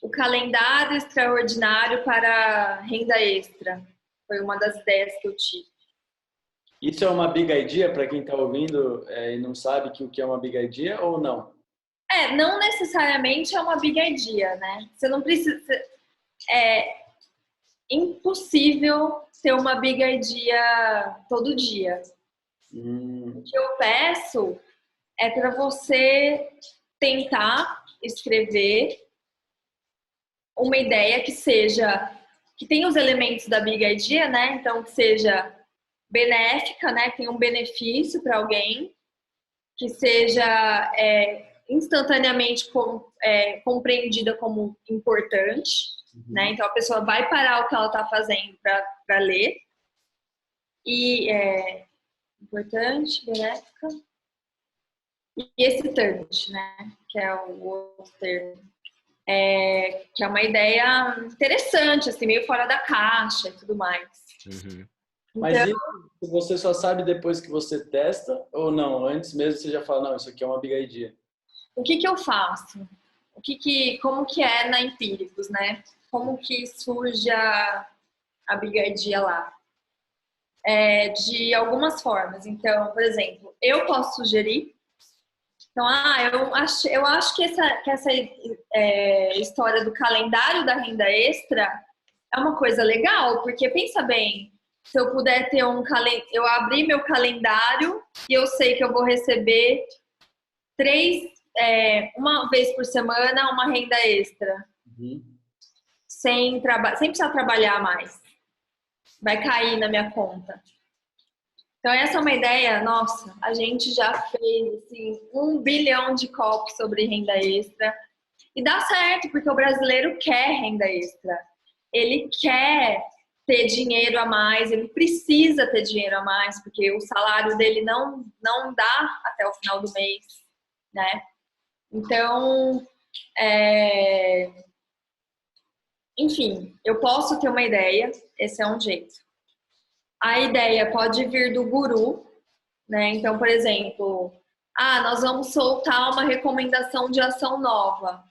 o calendário extraordinário para renda extra foi uma das ideias que eu tive. Isso é uma big idea para quem está ouvindo e não sabe o que é uma big idea ou não? Não necessariamente é uma big idea, né? Você não precisa... É impossível ter uma big idea todo dia. O que eu peço é para você tentar escrever uma ideia que tenha os elementos da big idea, né? Então, que seja benéfica, né? Que tenha um benefício para alguém, que seja instantaneamente compreendida como importante, né? Então, a pessoa vai parar o que ela está fazendo para ler. E importante, benéfica e excitante, né? Que é o outro termo. Que é uma ideia interessante, assim, meio fora da caixa e tudo mais. Uhum. Mas isso você só sabe depois que você testa ou não? Antes mesmo você já fala, não, isso aqui é uma big idea. O que eu faço? Como que é na Empíricos, né? Como que surge a big idea lá? De algumas formas. Então, por exemplo, eu posso sugerir. Então, eu acho que essa história do calendário da renda extra é uma coisa legal, porque pensa bem, se eu puder ter eu abrir meu calendário e eu sei que eu vou receber uma vez por semana uma renda extra, sem precisar trabalhar mais. Vai cair na minha conta. Então, essa é uma ideia, nossa, a gente já fez assim, 1 bilhão de copies sobre renda extra. E dá certo, porque o brasileiro quer renda extra. Ele quer ter dinheiro a mais, ele precisa ter dinheiro a mais, porque o salário dele não dá até o final do mês, né? Então, enfim, eu posso ter uma ideia, esse é um jeito. A ideia pode vir do guru, né? Então, por exemplo, nós vamos soltar uma recomendação de ação nova.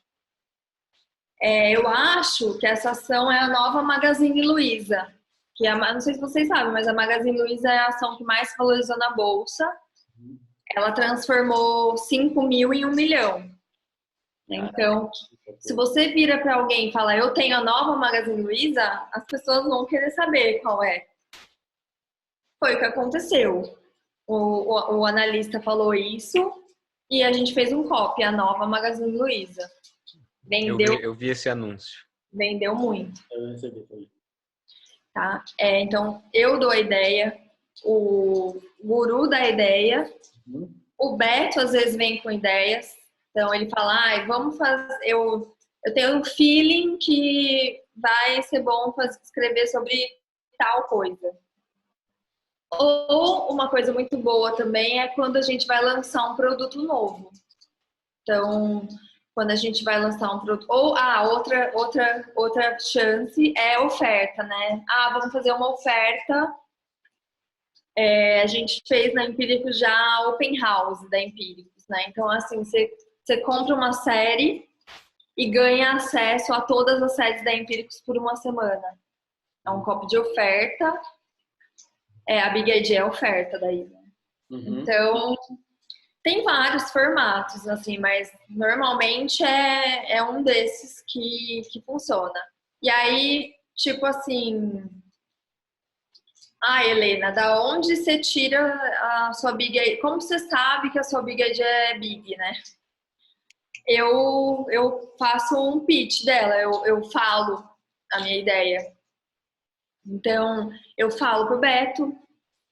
Eu acho que essa ação é a nova Magazine Luiza, que não sei se vocês sabem, mas a Magazine Luiza é a ação que mais valorizou na bolsa. Ela transformou 5 mil em 1 milhão. Então, se você vira para alguém e fala, eu tenho a nova Magazine Luiza, as pessoas vão querer saber qual é. Foi o que aconteceu. O analista falou isso e a gente fez um copy, a nova Magazine Luiza. Vendeu. Eu vi esse anúncio. Vendeu muito. Eu recebi também. Tá? Então, eu dou a ideia, o guru dá a ideia, o Beto às vezes vem com ideias. Então, ele fala, vamos fazer... Eu tenho um feeling que vai ser bom escrever sobre tal coisa. Ou uma coisa muito boa também é quando a gente vai lançar um produto novo. Então, quando a gente vai lançar um produto... Ou, outra chance é oferta, né? Vamos fazer uma oferta. A gente fez na Empíricos já a Open House da Empíricos, né? Então, assim, você compra uma série e ganha acesso a todas as séries da Empíricos por uma semana. É um copo de oferta. A Big Idea é oferta daí, né? Uhum. Então, tem vários formatos, assim, mas normalmente é um desses que funciona. E aí, tipo assim... Helena, da onde você tira a sua Big Idea? Como você sabe que a sua Big Idea é Big, né? Eu faço um pitch dela, eu falo a minha ideia. Então, eu falo pro Beto,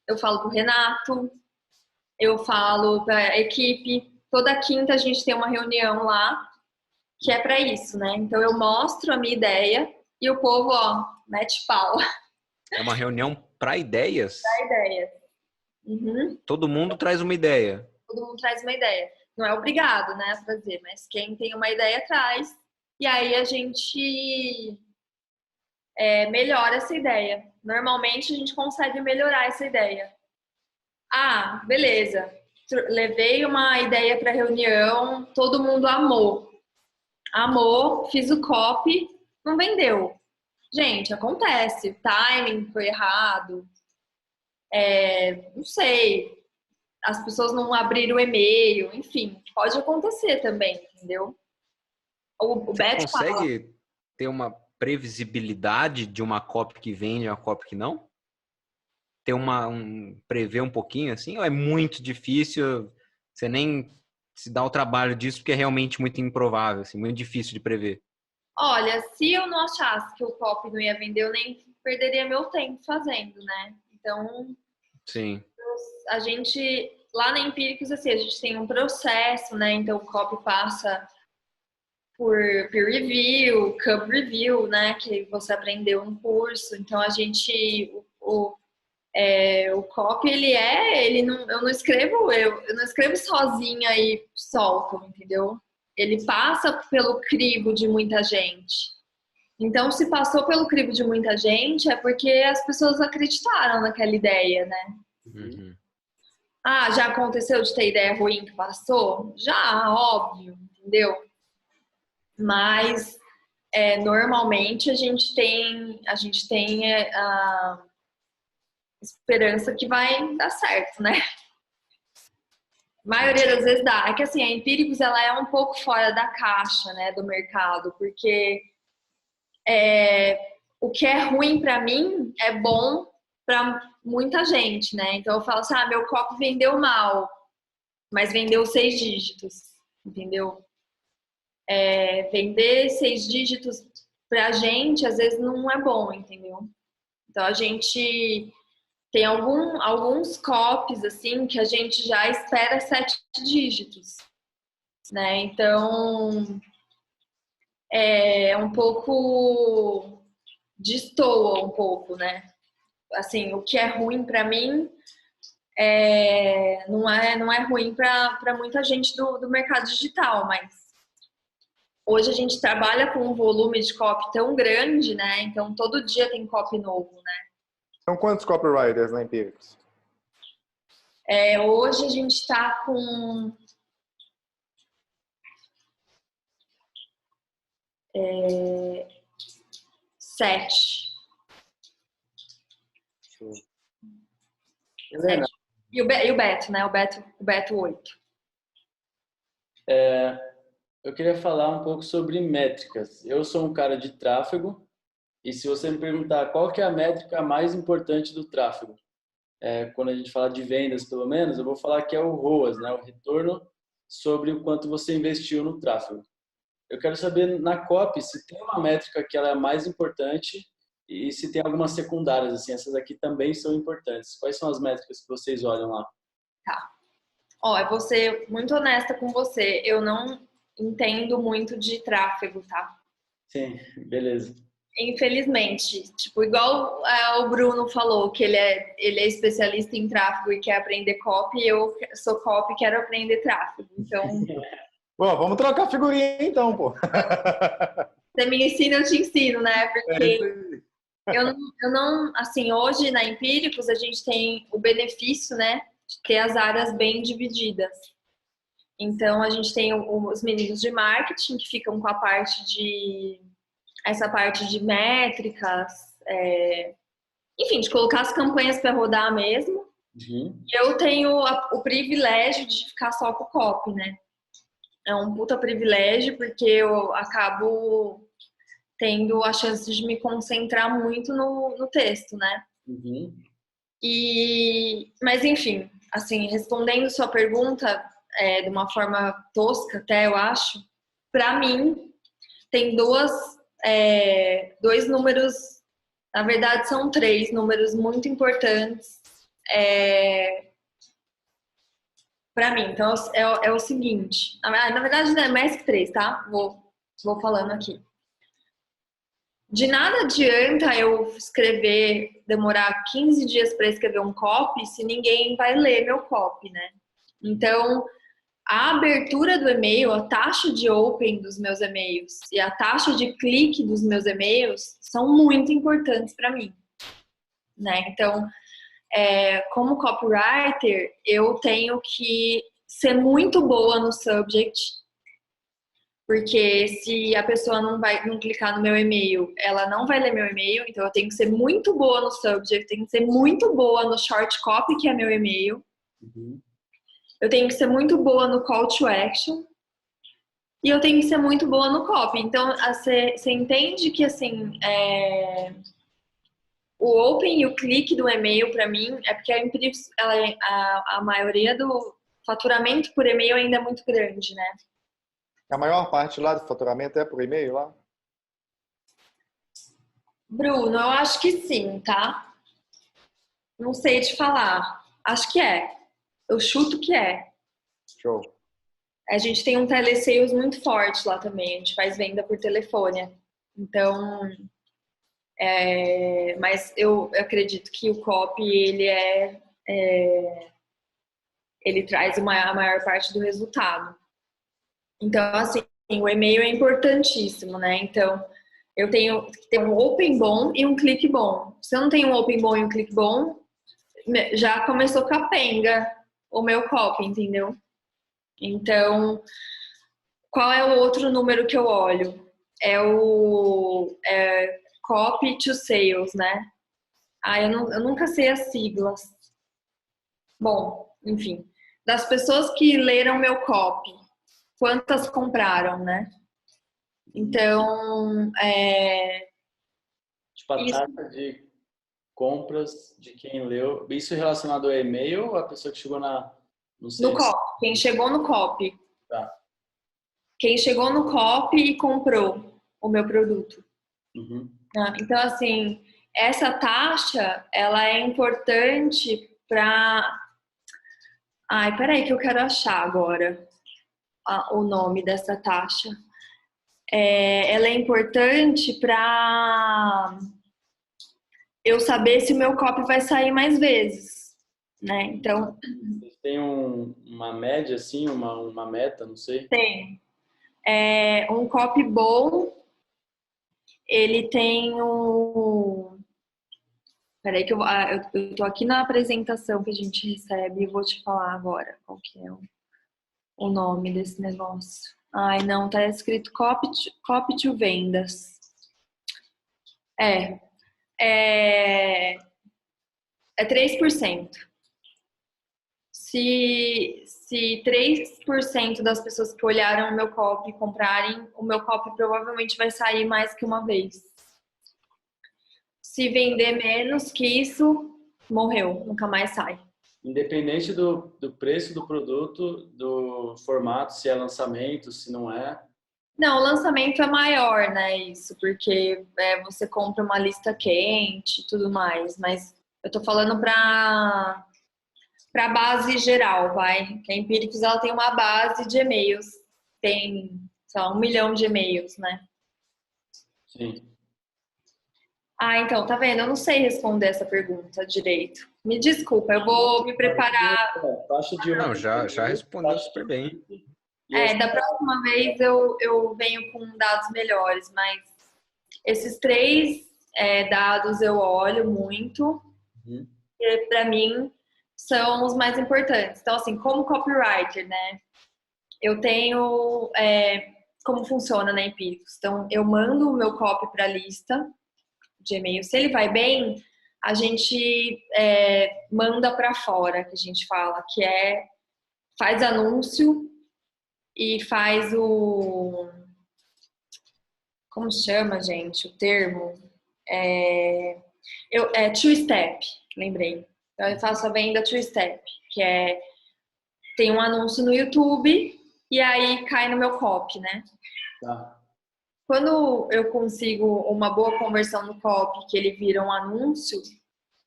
eu falo pro Renato, eu falo pra equipe. Toda quinta a gente tem uma reunião lá, que é para isso, né? Então, eu mostro a minha ideia e o povo, mete pau. É uma reunião para ideias? Pra ideia. Uhum. Todo mundo traz uma ideia. Todo mundo traz uma ideia. Não é obrigado, né, a fazer, mas quem tem uma ideia traz. E aí a gente melhora essa ideia. Normalmente a gente consegue melhorar essa ideia. Beleza. Levei uma ideia para reunião, todo mundo amou. Amou, fiz o copy, não vendeu. Gente, acontece. O timing foi errado. Não sei. As pessoas não abriram o e-mail, enfim, pode acontecer também, entendeu? O Você Beto consegue ter uma previsibilidade de uma copy que vende e uma copy que não? Ter prever um pouquinho assim? Ou é muito difícil, você nem se dá o trabalho disso porque é realmente muito improvável, assim, muito difícil de prever? Olha, se eu não achasse que o copy não ia vender, eu nem perderia meu tempo fazendo, né? Então, sim, a gente, lá na Empíricos, assim, a gente tem um processo, né? Então, o copy passa por peer review, cub review, né? Que você aprendeu um curso. Então, a gente... O copy, eu não escrevo sozinha e solto, entendeu? Ele passa pelo crivo de muita gente. Então, se passou pelo crivo de muita gente, é porque as pessoas acreditaram naquela ideia, né? uhum. Já aconteceu de ter ideia ruim que passou? Já, óbvio, entendeu? Mas, normalmente, a gente tem a esperança que vai dar certo, né? A maioria das vezes dá. É que assim, a Empíricos ela é um pouco fora da caixa, né, do mercado, porque o que é ruim para mim é bom para muita gente, né? Então eu falo assim, meu copo vendeu mal, mas vendeu 6 dígitos, entendeu? Vender 6 dígitos pra gente às vezes não é bom, entendeu? Então a gente tem alguns copies, assim, que a gente já espera 7 dígitos, né? Então, um pouco... destoa um pouco, né? Assim, o que é ruim para mim não é ruim para muita gente do mercado digital, mas hoje a gente trabalha com um volume de copy tão grande, né? Então, todo dia tem copy novo, né? São quantos copywriters na Empíricos? Hoje a gente está com 7. Helena, E o Beto, né? O Beto 8. eu queria falar um pouco sobre métricas. Eu sou um cara de tráfego e se você me perguntar qual que é a métrica mais importante do tráfego, quando a gente fala de vendas, pelo menos, eu vou falar que é o ROAS, né? O retorno sobre o quanto você investiu no tráfego. Eu quero saber na copy se tem uma métrica que ela é mais importante e se tem algumas secundárias, assim, essas aqui também são importantes. Quais são as métricas que vocês olham lá? Tá. Eu vou ser muito honesta com você. Eu não entendo muito de tráfego, tá? Sim, beleza. Infelizmente, tipo, igual o Bruno falou, que ele é especialista em tráfego e quer aprender copy, eu sou copy e quero aprender tráfego. Então, Bom, vamos trocar figurinha então, pô. você me ensina, eu te ensino, né? É Porque isso aí. eu não, assim, hoje na Empíricos a gente tem o benefício, né, de ter as áreas bem divididas. Então, a gente tem os meninos de marketing que ficam com essa parte de métricas, enfim, de colocar as campanhas para rodar mesmo. Uhum. E eu tenho o privilégio de ficar só com o copy, né? É um puta privilégio, porque eu acabo tendo a chance de me concentrar muito no texto, né? Uhum. Mas, enfim, assim, respondendo sua pergunta de uma forma tosca até, eu acho, para mim, tem dois números, na verdade são três números muito importantes para mim. Então, é o seguinte, na verdade não é mais que três, tá? Vou falando aqui. De nada adianta eu demorar 15 dias para escrever um copy se ninguém vai ler meu copy, né? Então, a abertura do e-mail, a taxa de open dos meus e-mails e a taxa de clique dos meus e-mails são muito importantes para mim, né? Então, como copywriter, eu tenho que ser muito boa no subject, porque se a pessoa não clicar no meu e-mail, ela não vai ler meu e-mail, então eu tenho que ser muito boa no subject, tenho que ser muito boa no short copy, que é meu e-mail. Uhum. Eu tenho que ser muito boa no call to action e eu tenho que ser muito boa no copy. Então, você entende que, assim, o open e o clique do e-mail, para mim, é porque a maioria do faturamento por e-mail ainda é muito grande, né? A maior parte lá do faturamento é por e-mail lá? Bruno, eu acho que sim, tá? Não sei te falar. Acho que é. Eu chuto que é. Show. A gente tem um telesales muito forte lá também. A gente faz venda por telefone. Então, mas eu acredito que o copy, ele traz a maior parte do resultado. Então, assim, o e-mail é importantíssimo, né? Então, eu tenho que ter um open bom e um clique bom. Se eu não tenho um open bom e um clique bom, já começou capenga o meu copy, entendeu? Então, qual é o outro número que eu olho? É o copy to sales, né? Eu nunca sei as siglas. Bom, enfim. Das pessoas que leram meu copy, quantas compraram, né? Então, Tipo, a taxa de compras de quem leu. Isso relacionado ao e-mail ou a pessoa que chegou no no copy. Quem chegou no copy. Tá. Quem chegou no copy e comprou o meu produto. Uhum. Então, assim, essa taxa, ela é importante para... Ai, peraí que eu quero achar agora o nome dessa taxa. Ela é importante para eu saber se o meu copy vai sair mais vezes, né? Então... Vocês têm uma média, assim, uma meta, não sei? Tem. Um copy bom, ele tem Peraí que eu tô aqui na apresentação que a gente recebe e vou te falar agora qual que é o nome desse negócio. Ai, não, tá escrito copy to vendas. É 3%. Se 3% das pessoas que olharam o meu copy comprarem, o meu copy provavelmente vai sair mais que uma vez. Se vender menos que isso, morreu, nunca mais sai. Independente do preço do produto, do formato, se é lançamento, se não é. Não, o lançamento é maior, né? Isso, porque você compra uma lista quente e tudo mais. Mas eu tô falando para base geral, vai. Que a Empíricos, ela tem uma base de e-mails. Tem, sei lá, 1 milhão de e-mails, né? Sim. Ah, então, tá vendo? Eu não sei responder essa pergunta direito. Me desculpa, eu vou me preparar. Taxa de Não, já respondeu taxa super de bem. Da próxima vez eu venho com dados melhores, mas esses três dados eu olho muito, Uhum. e para mim são os mais importantes. Então, assim, como copywriter, né? Eu tenho como funciona na Empíricos. Então, eu mando o meu copy para a lista de e-mail. Se ele vai bem, a gente manda para fora, que a gente fala, que faz anúncio e faz como chama, gente, o termo? Two-step, lembrei. Então, eu faço a venda two-step, que tem um anúncio no YouTube e aí cai no meu copy, né? Tá. Quando eu consigo uma boa conversão no copy, que ele vira um anúncio,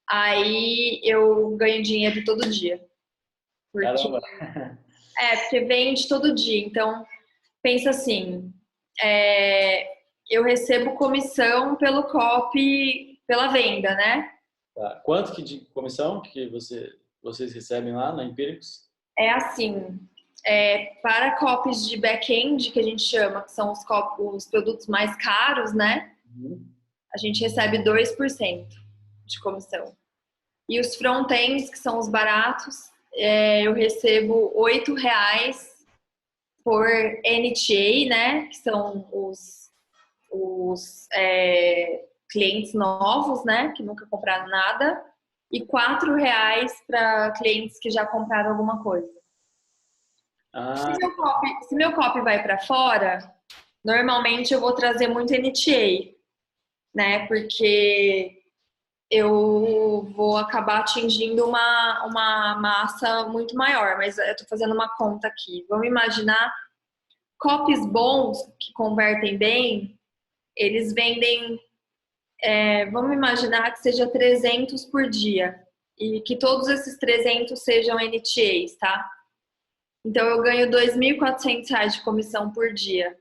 aí eu ganho dinheiro todo dia. Caramba. Porque vende todo dia. Então, pensa assim, eu recebo comissão pelo copy, pela venda, né? Tá. Quanto que de comissão que vocês recebem lá na Empíricos? É assim, para copies de back-end, que a gente chama, que são os produtos mais caros, né? Uhum. A gente recebe 2% de comissão. E os front-ends, que são os baratos, eu recebo R$8 por NTA, né? Que são os clientes novos, né? Que nunca compraram nada. E R$4 para clientes que já compraram alguma coisa. Ah, Se meu copy vai para fora, normalmente eu vou trazer muito NTA, né? Porque eu vou acabar atingindo uma massa muito maior, mas eu tô fazendo uma conta aqui. Vamos imaginar copies bons que convertem bem, eles vendem, vamos imaginar que seja 300 por dia e que todos esses 300 sejam NTAs, tá? Então eu ganho R$2.400 de comissão por dia.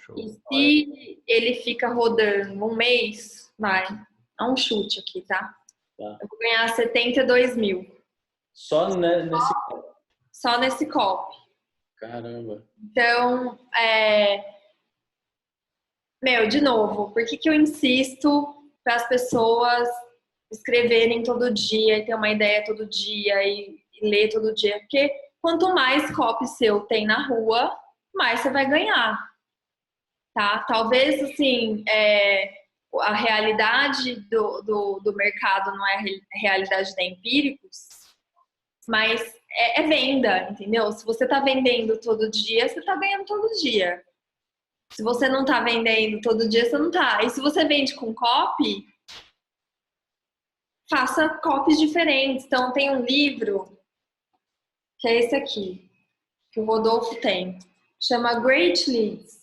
Show. E se ele fica rodando um mês, é um chute aqui, tá? Eu vou ganhar 72 mil. só nesse. Só nesse copy. Caramba. Então, de novo, por que eu insisto para as pessoas escreverem todo dia e ter uma ideia todo dia e ler todo dia? Porque quanto mais copy seu tem na rua, mais você vai ganhar. Tá? Talvez, assim, a realidade do mercado não é a realidade da Empíricos, mas é venda, entendeu? Se você tá vendendo todo dia, você tá ganhando todo dia. Se você não tá vendendo todo dia, você não tá. E se você vende com copy, faça copies diferentes. Então, tem um livro, que é esse aqui, que o Rodolfo tem. Chama Great Leads.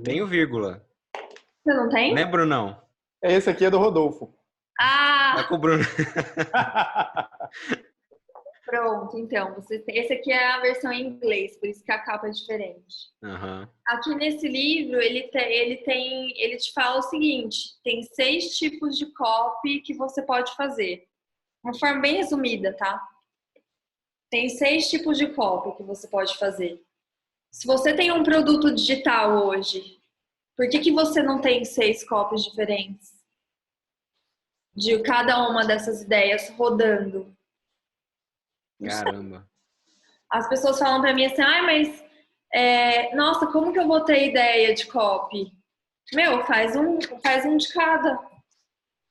Tenho vírgula. Você não tem? Lembro não. Esse aqui é do Rodolfo. Tá com o Bruno. Pronto, então, esse aqui é a versão em inglês, por isso que a capa é diferente. Uhum. Aqui nesse livro, ele te fala o seguinte, tem 6 tipos de copy que você pode fazer. Uma forma bem resumida, tá? Tem 6 tipos de copy que você pode fazer. Se você tem um produto digital hoje, por que você não tem 6 copies diferentes? De cada uma dessas ideias rodando. Caramba. As pessoas falam pra mim assim, mas nossa, como que eu vou ter ideia de copy? Faz um de cada.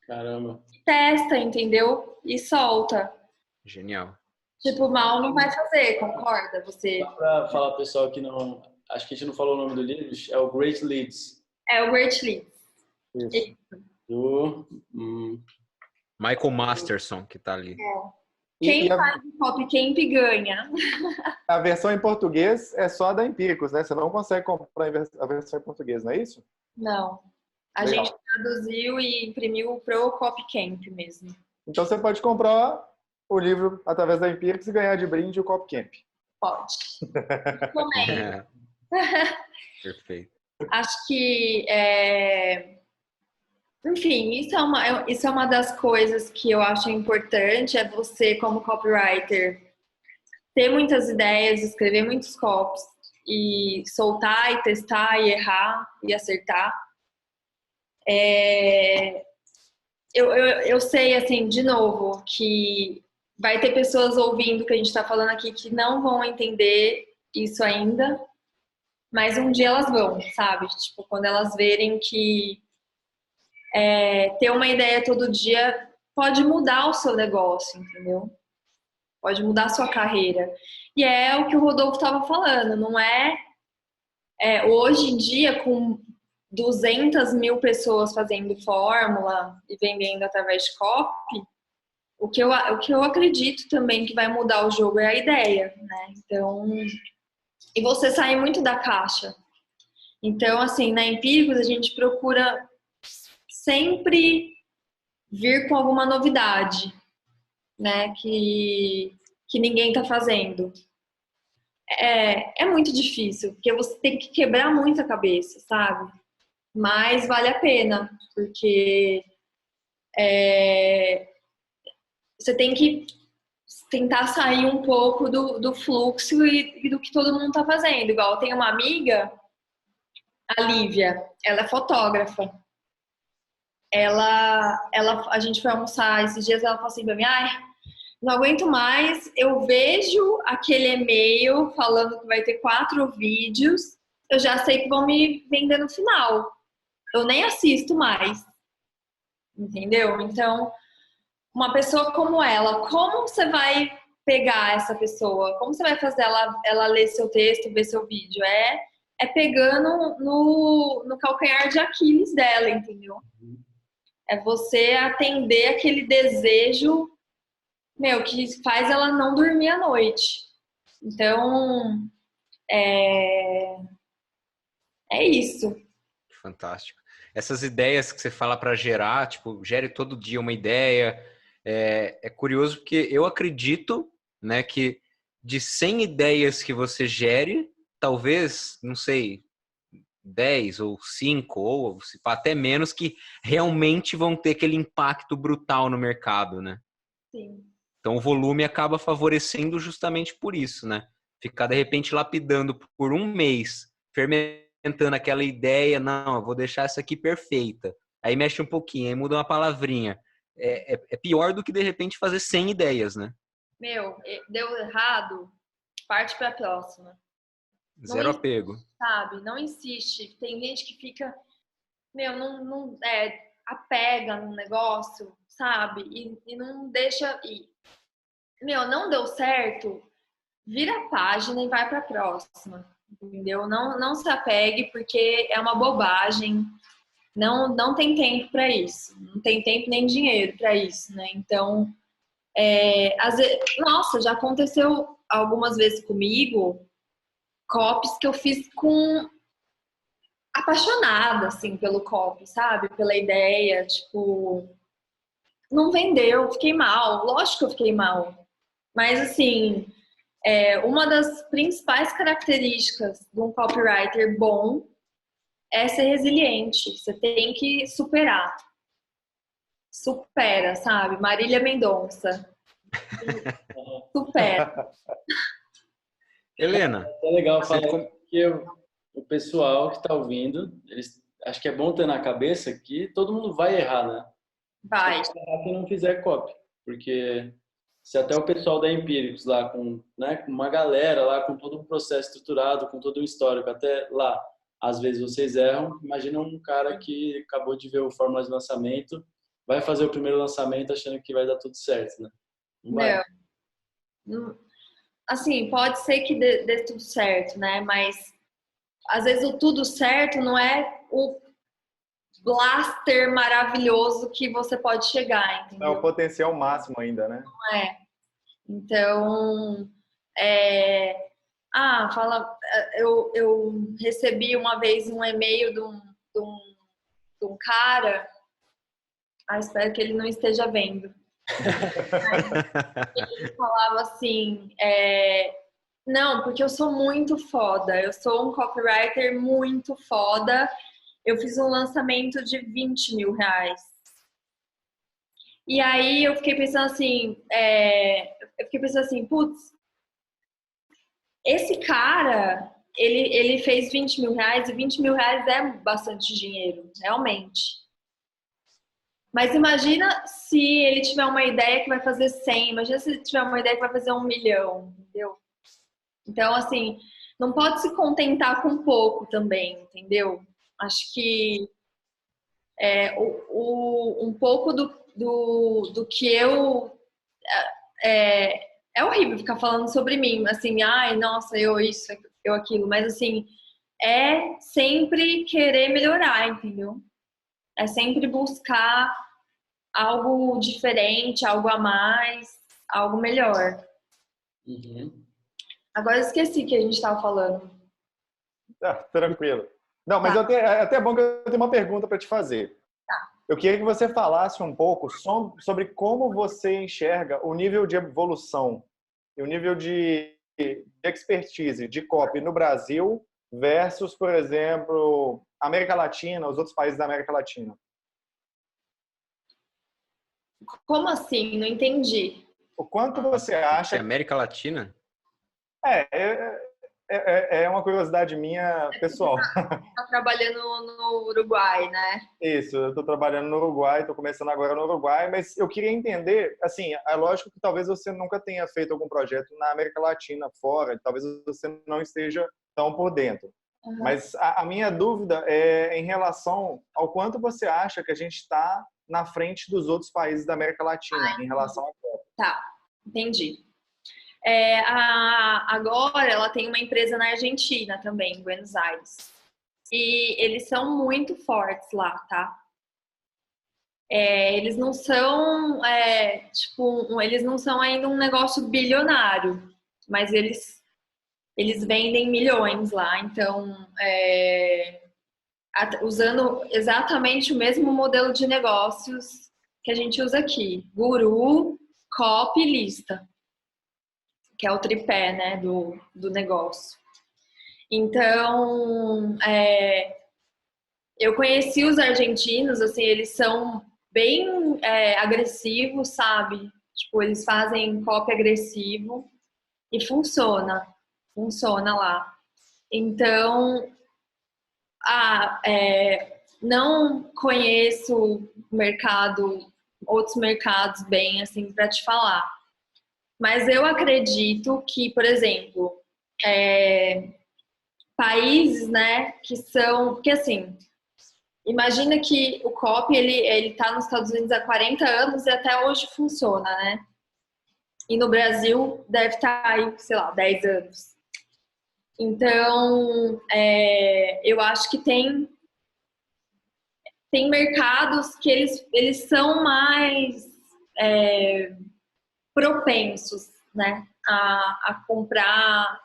Caramba. Testa, entendeu? E solta. Genial. Tipo, mal não vai fazer, concorda? Você... Só para falar, pessoal, que não... Acho que a gente não falou o nome do livro, é o Great Leads. É o Great Leads. Isso. Do... Michael Masterson, que tá ali. Quem faz o copy camp ganha. A versão em português é só da Empíricos, né? Você não consegue comprar a versão em português, não é isso? Não. A Legal. gente traduziu e imprimiu pro copy camp mesmo. Então você pode comprar o livro através da Empíricos e ganhar de brinde o Copcamp. Pode. Recomendo. Perfeito. Acho que Enfim, isso é uma das coisas que eu acho importante, é você, como copywriter, ter muitas ideias, escrever muitos copies e soltar e testar e errar e acertar. Eu sei, assim, de novo, que vai ter pessoas ouvindo o que a gente está falando aqui que não vão entender isso ainda, mas um dia elas vão, sabe? Tipo, quando elas verem que ter uma ideia todo dia pode mudar o seu negócio, entendeu? Pode mudar a sua carreira. E é o que o Rodolfo estava falando, não hoje em dia, com 200 mil pessoas fazendo fórmula e vendendo através de copy, o que eu acredito também que vai mudar o jogo é a ideia, né? Então, e você sair muito da caixa. Então, assim, na Empíricos a gente procura sempre vir com alguma novidade, né? Que ninguém tá fazendo. É muito difícil, porque você tem que quebrar muito a cabeça, sabe? Mas vale a pena, porque você tem que tentar sair um pouco do fluxo e do que todo mundo tá fazendo. Igual eu tenho uma amiga, a Lívia, ela é fotógrafa. A gente foi almoçar esses dias, ela falou assim pra mim, não aguento mais, eu vejo aquele e-mail falando que vai ter 4 vídeos, eu já sei que vão me vender no final. Eu nem assisto mais. Entendeu? Então, uma pessoa como ela, como você vai pegar essa pessoa? Como você vai fazer ela ler seu texto, ver seu vídeo? É pegando no calcanhar de Aquiles dela, entendeu? É você atender aquele desejo, que faz ela não dormir à noite. Então, é isso. Fantástico. Essas ideias que você fala para gerar, tipo, gere todo dia uma ideia. É curioso porque eu acredito, né, que de 100 ideias que você gere, talvez, não sei, 10 ou 5 ou até menos que realmente vão ter aquele impacto brutal no mercado, né? Sim. Então o volume acaba favorecendo justamente por isso, né? Ficar de repente lapidando por um mês, fermentando aquela ideia, não, eu vou deixar essa aqui perfeita. Aí mexe um pouquinho, aí muda uma palavrinha. É pior do que de repente fazer 100 ideias, né? Deu errado, parte para a próxima. Zero apego. Sabe? Não insiste. Tem gente que fica, não apega no negócio, sabe? E não deixa ir. Não deu certo, vira a página e vai para a próxima. Entendeu? Não se apegue, porque é uma bobagem. Não tem tempo para isso. Não tem tempo nem dinheiro para isso, né? Então, às vezes, nossa, já aconteceu algumas vezes comigo, copies que eu fiz apaixonada, assim, pelo copy, sabe? Pela ideia, tipo, não vendeu, fiquei mal. Lógico que eu fiquei mal. Mas, assim, uma das principais características de um copywriter bom é ser resiliente. Você tem que superar. Supera, sabe? Marília Mendonça. Supera. Helena. É legal falar que o pessoal que está ouvindo, acho que é bom ter na cabeça que todo mundo vai errar, né? Vai. Só errar quem não fizer copy. Porque se até o pessoal da Empíricos lá, com uma galera lá, com todo um processo estruturado, com todo um histórico, até lá, às vezes vocês erram, imagina um cara que acabou de ver o fórmula de lançamento, vai fazer o primeiro lançamento achando que vai dar tudo certo, né? Não vai. Não. Assim, pode ser que dê tudo certo, né? Mas às vezes o tudo certo não é o blaster maravilhoso que você pode chegar, entendeu? É o potencial máximo ainda, né? Não é. Então, eu recebi uma vez um e-mail de um cara, espero que ele não esteja vendo. Ele falava assim, não, porque eu sou muito foda, eu sou um copywriter muito foda, eu fiz um lançamento de 20 mil reais. E aí eu fiquei pensando assim, putz, esse cara, ele fez 20 mil reais, e 20 mil reais é bastante dinheiro, realmente. Mas imagina se ele tiver uma ideia que vai fazer 100, imagina se ele tiver uma ideia que vai fazer 1 milhão, entendeu? Então, assim, não pode se contentar com pouco também, entendeu? Acho que um pouco do que eu... É horrível ficar falando sobre mim, assim, ai, nossa, eu isso, eu aquilo, mas assim, é sempre querer melhorar, entendeu? É sempre buscar algo diferente, algo a mais, algo melhor. Uhum. Agora eu esqueci o que a gente estava falando. Tranquilo. Não, mas Tá. é até bom que eu tenho uma pergunta para te fazer. Tá. Eu queria que você falasse um pouco sobre como você enxerga o nível de evolução e o nível de expertise de copy no Brasil versus, por exemplo, América Latina, os outros países da América Latina. Como assim? Não entendi. O quanto você acha... América Latina? É uma curiosidade minha pessoal. Tá trabalhando no Uruguai, né? Isso, eu estou trabalhando no Uruguai, estou começando agora no Uruguai, mas eu queria entender, assim, é lógico que talvez você nunca tenha feito algum projeto na América Latina fora, talvez você não esteja tão por dentro. Uhum. Mas a minha dúvida é em relação ao quanto você acha que a gente está na frente dos outros países da América Latina em relação à Copa. Tá, entendi. Agora ela tem uma empresa na Argentina também, em Buenos Aires. E eles são muito fortes lá, tá? Eles não são, eles não são ainda um negócio bilionário, mas eles vendem milhões lá. Então, usando exatamente o mesmo modelo de negócios que a gente usa aqui. Guru, copy, lista. Que é o tripé, né, do negócio. Então, eu conheci os argentinos, assim, eles são bem agressivos, sabe? Tipo, eles fazem copy agressivo e funciona lá. Então, não conheço outros mercados bem, assim, para te falar. Mas eu acredito que, por exemplo, países, né, que são... Porque, assim, imagina que o copy, ele tá nos Estados Unidos há 40 anos e até hoje funciona, né? E no Brasil deve estar aí, sei lá, 10 anos. Então, eu acho que tem mercados que eles são mais propensos, né, a comprar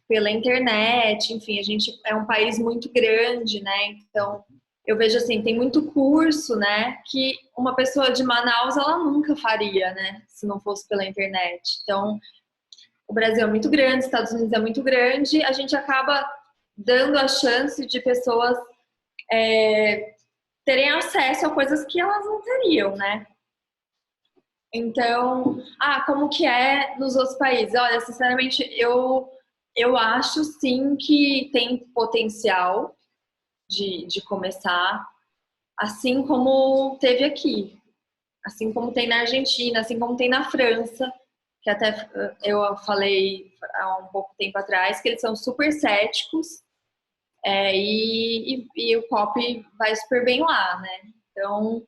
pela internet. Enfim, a gente é um país muito grande, né? Então, eu vejo assim, tem muito curso, né, que uma pessoa de Manaus, ela nunca faria, né, se não fosse pela internet. Então, o Brasil é muito grande, os Estados Unidos é muito grande, a gente acaba dando a chance de pessoas terem acesso a coisas que elas não teriam, né? Então, como que é nos outros países? Olha, sinceramente, eu acho sim que tem potencial de começar, assim como teve aqui, assim como tem na Argentina, assim como tem na França, que até eu falei há um pouco tempo atrás, que eles são super céticos, e o copy vai super bem lá, né? Então,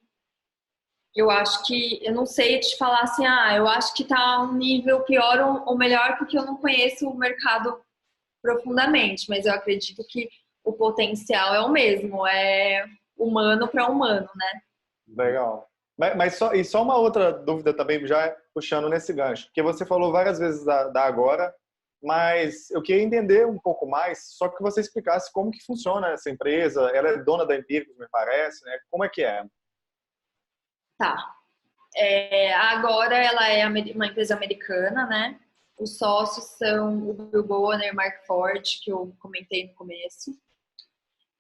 eu acho que, eu não sei te falar assim, eu acho que tá um nível pior ou melhor, porque eu não conheço o mercado profundamente, mas eu acredito que o potencial é o mesmo, é humano para humano, né? Legal. Mas só uma outra dúvida também, já puxando nesse gancho, porque você falou várias vezes da Agora, mas eu queria entender um pouco mais, só que você explicasse como que funciona essa empresa. Ela é dona da Empíricos, me parece, né? Como é que é? Tá. Agora ela é uma empresa americana, né? Os sócios são o Bill Bonner e Mark Ford, que eu comentei no começo.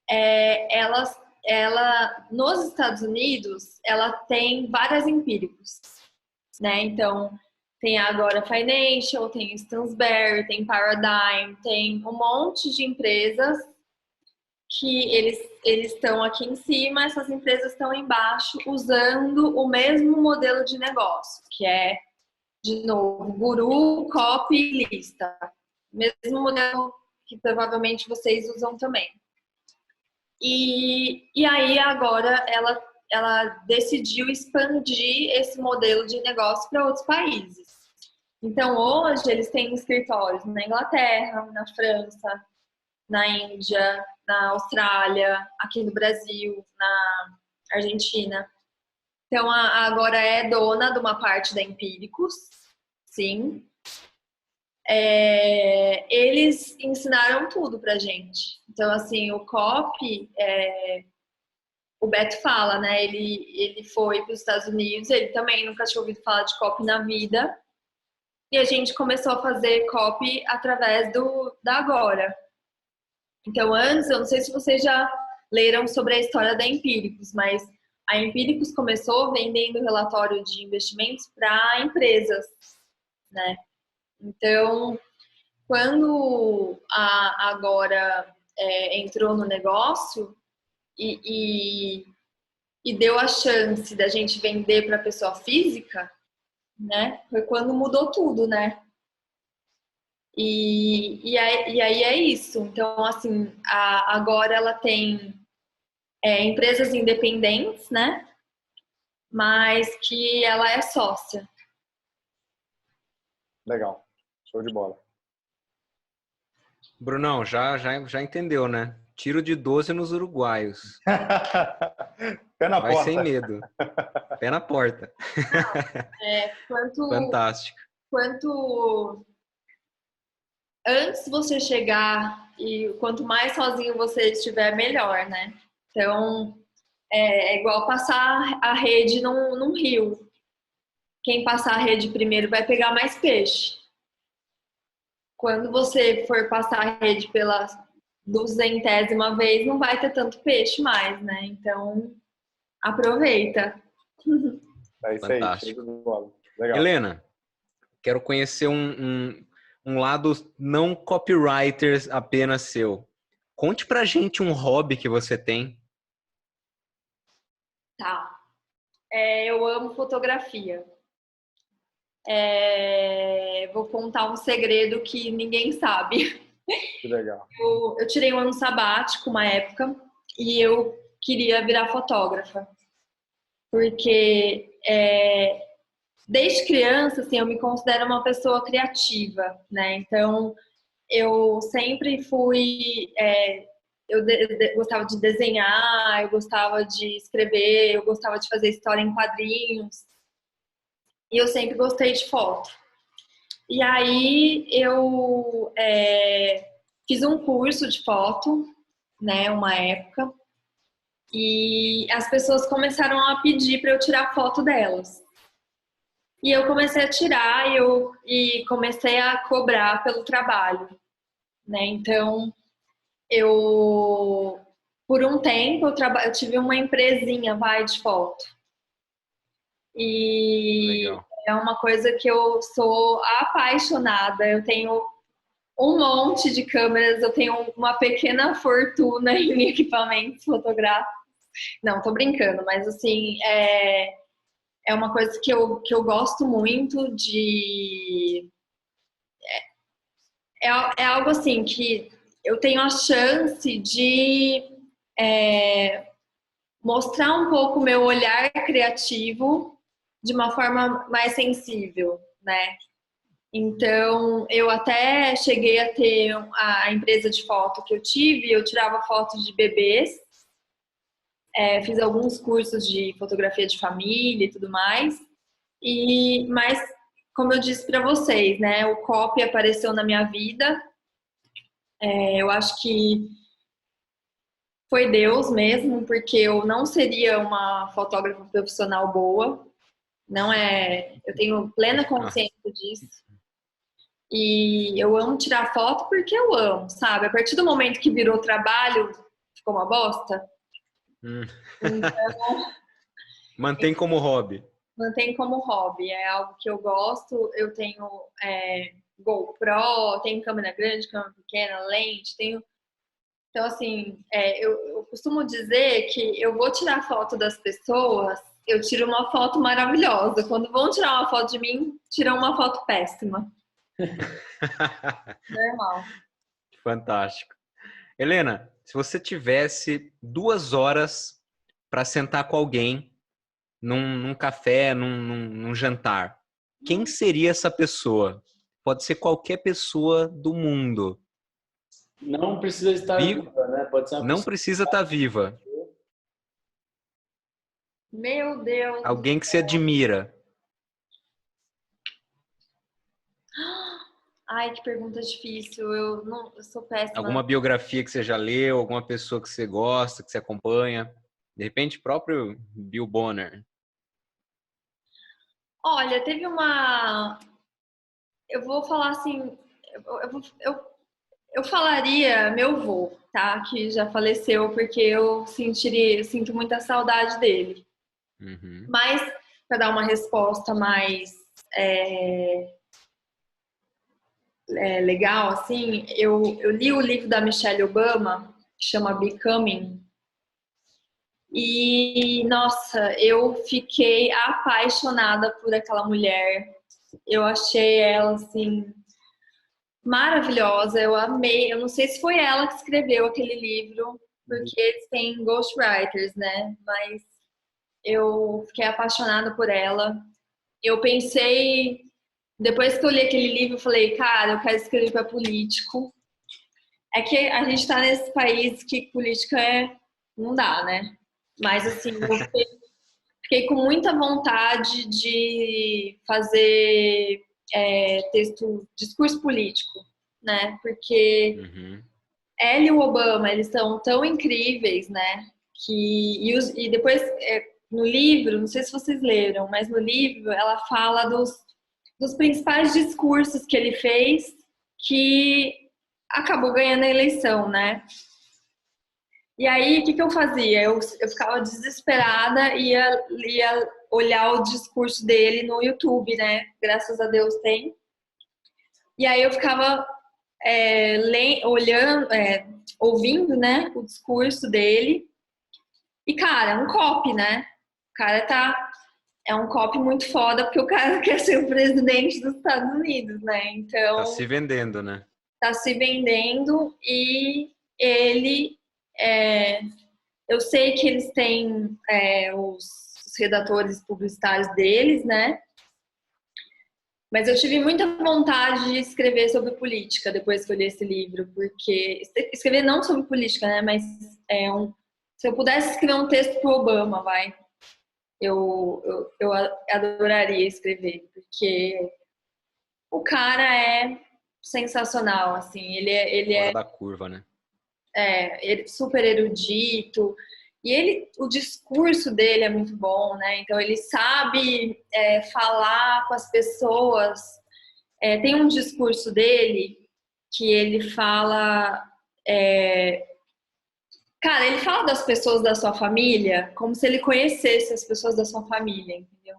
Elas ela nos Estados Unidos, ela tem várias empíricos, né? Então, tem a Agora Financial, tem Stansberry, tem Paradigm, tem um monte de empresas que eles estão aqui em cima, essas empresas estão embaixo usando o mesmo modelo de negócio, que é, de novo, guru, copy, lista. Mesmo modelo que provavelmente vocês usam também. E aí agora ela decidiu expandir esse modelo de negócio para outros países. Então hoje eles têm escritórios na Inglaterra, na França, na Índia, na Austrália, aqui no Brasil, na Argentina. Então, agora é dona de uma parte da Empíricos, sim. Eles ensinaram tudo pra gente. Então, assim, o copy, o Beto fala, né? Ele foi para os Estados Unidos, ele também nunca tinha ouvido falar de copy na vida. E a gente começou a fazer copy através da Agora. Então, antes, eu não sei se vocês já leram sobre a história da Empíricos, mas a Empíricos começou vendendo relatório de investimentos para empresas, né? Então, quando a Agora entrou no negócio e deu a chance da gente vender para pessoa física, né? Foi quando mudou tudo, né? E aí é isso. Então, assim, agora ela tem empresas independentes, né? Mas que ela é sócia. Legal. Show de bola. Brunão, já entendeu, né? Tiro de 12 nos uruguaios. Pé na Vai porta. sem medo. Pé na porta. Fantástico. Quanto antes você chegar e quanto mais sozinho você estiver, melhor, né? Então, é igual passar a rede num rio. Quem passar a rede primeiro vai pegar mais peixe. Quando você for passar a rede pela 200ª vez, não vai ter tanto peixe mais, né? Então, aproveita. É isso aí. Fantástico. Show de bola. Legal. Helena, quero conhecer um lado não copywriter apenas seu. Conte pra gente um hobby que você tem. Tá. Eu amo fotografia. Vou contar um segredo que ninguém sabe. Que legal. Eu tirei um ano sabático uma época e eu queria virar fotógrafa. Porque desde criança, assim, eu me considero uma pessoa criativa, né? Então, eu sempre fui... eu gostava de desenhar, eu gostava de escrever, eu gostava de fazer história em quadrinhos. E eu sempre gostei de foto. E aí, eu fiz um curso de foto, né? Uma época. E as pessoas começaram a pedir para eu tirar foto delas. E eu comecei a tirar e comecei a cobrar pelo trabalho, né? Então, por um tempo, eu tive uma empresinha, de foto. E Legal. é uma coisa que eu sou apaixonada. Eu tenho um monte de câmeras, eu tenho uma pequena fortuna em equipamentos fotográficos. Não, tô brincando, mas assim, é uma coisa que eu gosto muito de... É algo assim que eu tenho a chance de mostrar um pouco o meu olhar criativo de uma forma mais sensível, né? Então, eu até cheguei a ter a empresa de foto que eu tive, eu tirava fotos de bebês, fiz alguns cursos de fotografia de família e tudo mais, mas, como eu disse para vocês, né, o copy apareceu na minha vida, eu acho que foi Deus mesmo, porque eu não seria uma fotógrafa profissional boa, eu tenho plena consciência disso. E eu amo tirar foto porque eu amo, sabe? A partir do momento que virou trabalho, ficou uma bosta. Hum. Então, Mantém como hobby. mantém como hobby. É algo que eu gosto. Eu tenho GoPro, tenho câmera grande, câmera pequena, lente, tenho. Então, assim, eu costumo dizer que eu vou tirar foto das pessoas, eu tiro uma foto maravilhosa. Quando vão tirar uma foto de mim, tiram uma foto péssima. Normal. Fantástico. Helena, se você tivesse 2 horas para sentar com alguém num café, num jantar, quem seria essa pessoa? Pode ser qualquer pessoa do mundo. Não precisa estar viva, né? Pode ser uma Não pessoa. precisa estar viva. Meu Deus. Alguém que se admira. Ai, que pergunta difícil. Eu sou péssima. Alguma biografia que você já leu, alguma pessoa que você gosta, que você acompanha. De repente, próprio Bill Bonner. Olha, teve uma. Eu vou falar assim. Eu falaria meu avô, tá? Que já faleceu, porque eu sinto muita saudade dele. Uhum. Mas, para dar uma resposta mais legal, assim, eu li o livro da Michelle Obama, que chama Becoming. E, nossa, eu fiquei apaixonada por aquela mulher. Eu achei ela, assim, maravilhosa. Eu amei. Eu não sei se foi ela que escreveu aquele livro, porque eles têm ghostwriters, né? Mas eu fiquei apaixonada por ela. Eu pensei, depois que eu li aquele livro, eu falei, cara, eu quero escrever para político. É que a gente tá nesse país que política não dá, né? Mas, assim, eu fiquei com muita vontade de fazer discurso político, né? Porque Uhum. ela e o Obama, eles são tão incríveis, né? E depois, no livro, não sei se vocês leram, mas no livro ela fala dos principais discursos que ele fez que acabou ganhando a eleição, né? E aí, o que eu fazia? Eu ficava desesperada e ia olhar o discurso dele no YouTube, né? Graças a Deus tem. E aí eu ficava olhando, ouvindo, né, o discurso dele. E, cara, é um copy, né? O cara é um copy muito foda, porque o cara quer ser o presidente dos Estados Unidos, né? Então, Tá se vendendo, né? tá se vendendo e ele... eu sei que eles têm os redatores publicitários deles, né? Mas eu tive muita vontade de escrever sobre política depois que eu li esse livro, porque escrever não sobre política, né? Mas se eu pudesse escrever um texto para o Obama, eu adoraria escrever, porque o cara é sensacional, assim. Ele Fora é da curva, né? ele super erudito. E o discurso dele é muito bom, né? Então ele sabe falar com as pessoas. Tem um discurso dele que ele fala, cara, ele fala das pessoas da sua família como se ele conhecesse as pessoas da sua família, entendeu?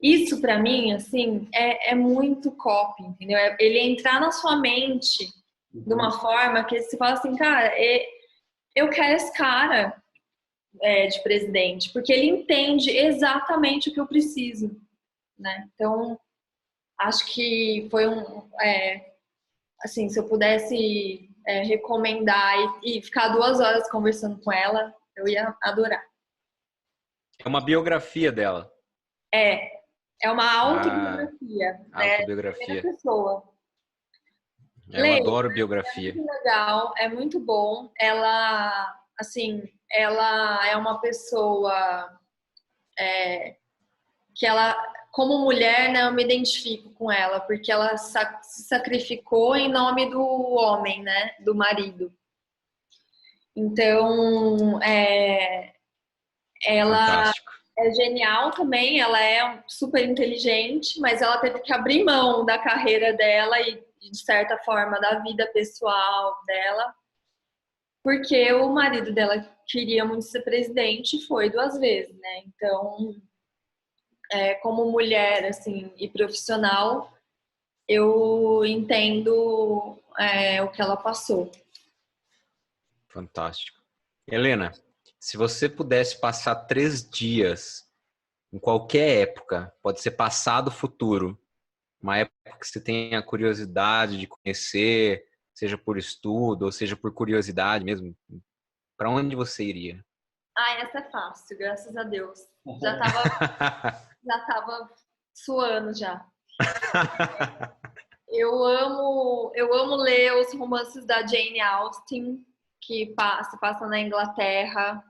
Isso pra mim, assim, é muito copy, entendeu? Ele entrar na sua mente de uma forma que você fala assim, cara, eu quero esse cara de presidente, porque ele entende exatamente o que eu preciso, né? Então, acho que foi assim, se eu pudesse recomendar e ficar 2 horas conversando com ela, eu ia adorar. É uma biografia dela. É uma autobiografia, né? Autobiografia. Primeira pessoa. Eu adoro biografia. É muito legal, é muito bom. Ela, assim, ela é uma pessoa que ela, como mulher, né, eu me identifico com ela, porque ela se sacrificou em nome do homem, né, do marido. Então, ela Fantástico. é genial também, ela é super inteligente, mas ela teve que abrir mão da carreira dela e, de certa forma, da vida pessoal dela porque o marido dela queria muito ser presidente e foi 2 vezes, né? Então, como mulher, assim, e profissional, eu entendo o que ela passou. Fantástico. Helena, se você pudesse passar 3 dias em qualquer época, pode ser passado, futuro, uma época que você tenha curiosidade de conhecer, seja por estudo ou seja por curiosidade mesmo, para onde você iria? Ah, essa é fácil, graças a Deus. Já tava suando já. Eu amo ler os romances da Jane Austen, que se passa na Inglaterra,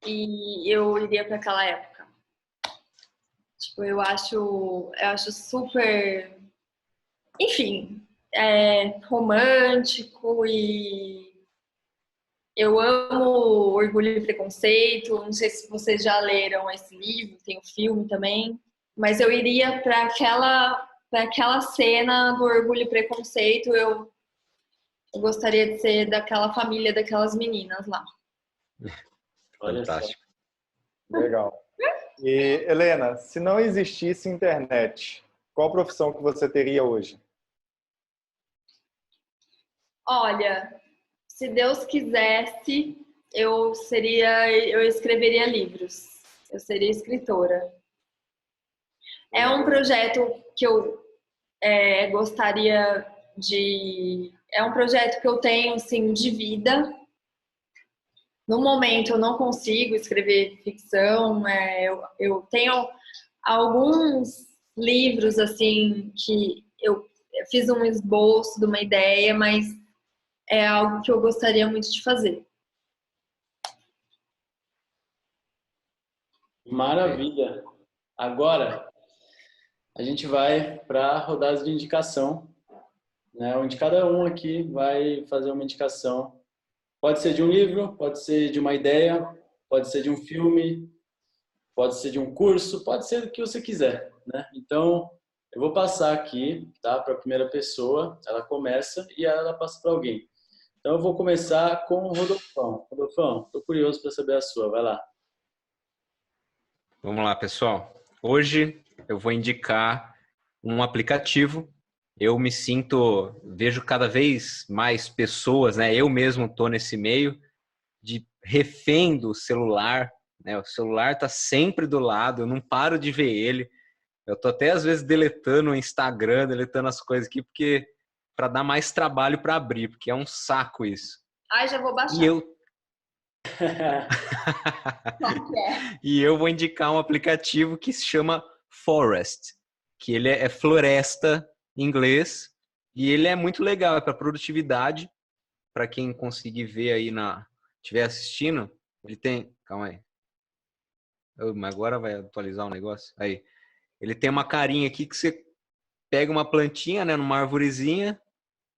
e eu iria para aquela época. Tipo, eu acho super, enfim, romântico, e eu amo Orgulho e Preconceito. Não sei se vocês já leram esse livro, tem o filme também, mas eu iria para aquela cena do Orgulho e Preconceito. Eu gostaria de ser daquela família, daquelas meninas lá. Olha só. Fantástico. Legal. E, Helena, se não existisse internet, qual profissão que você teria hoje? Olha, se Deus quisesse, eu escreveria livros. Eu seria escritora. É um projeto que eu gostaria de. É um projeto que eu tenho, assim, de vida. No momento, eu não consigo escrever ficção. Eu tenho alguns livros, assim, que eu fiz um esboço de uma ideia, mas é algo que eu gostaria muito de fazer. Maravilha. Agora, a gente vai para a rodada de indicação, né? Onde cada um aqui vai fazer uma indicação. Pode ser de um livro, pode ser de uma ideia, pode ser de um filme, pode ser de um curso, pode ser do que você quiser, né? Então, eu vou passar aqui, tá, para a primeira pessoa. Ela começa e ela passa para alguém. Então, eu vou começar com o Rodolfão. Rodolfão, estou curioso para saber a sua. Vai lá. Vamos lá, pessoal. Hoje eu vou indicar um aplicativo. Eu vejo cada vez mais pessoas, né? Eu mesmo estou nesse meio de refém do celular, né? O celular está sempre do lado, eu não paro de ver ele. Eu tô até às vezes deletando o Instagram, deletando as coisas aqui, porque para dar mais trabalho para abrir, porque é um saco isso. Ai, já vou E baixar. eu Qual que é? E eu vou indicar um aplicativo que se chama Forest, que ele é floresta em inglês, e ele é muito legal, é para produtividade, para quem conseguir ver aí estiver assistindo, ele tem, calma aí. Mas agora vai atualizar o negócio. Aí, ele tem uma carinha aqui que você pega uma plantinha, né, numa arvorezinha,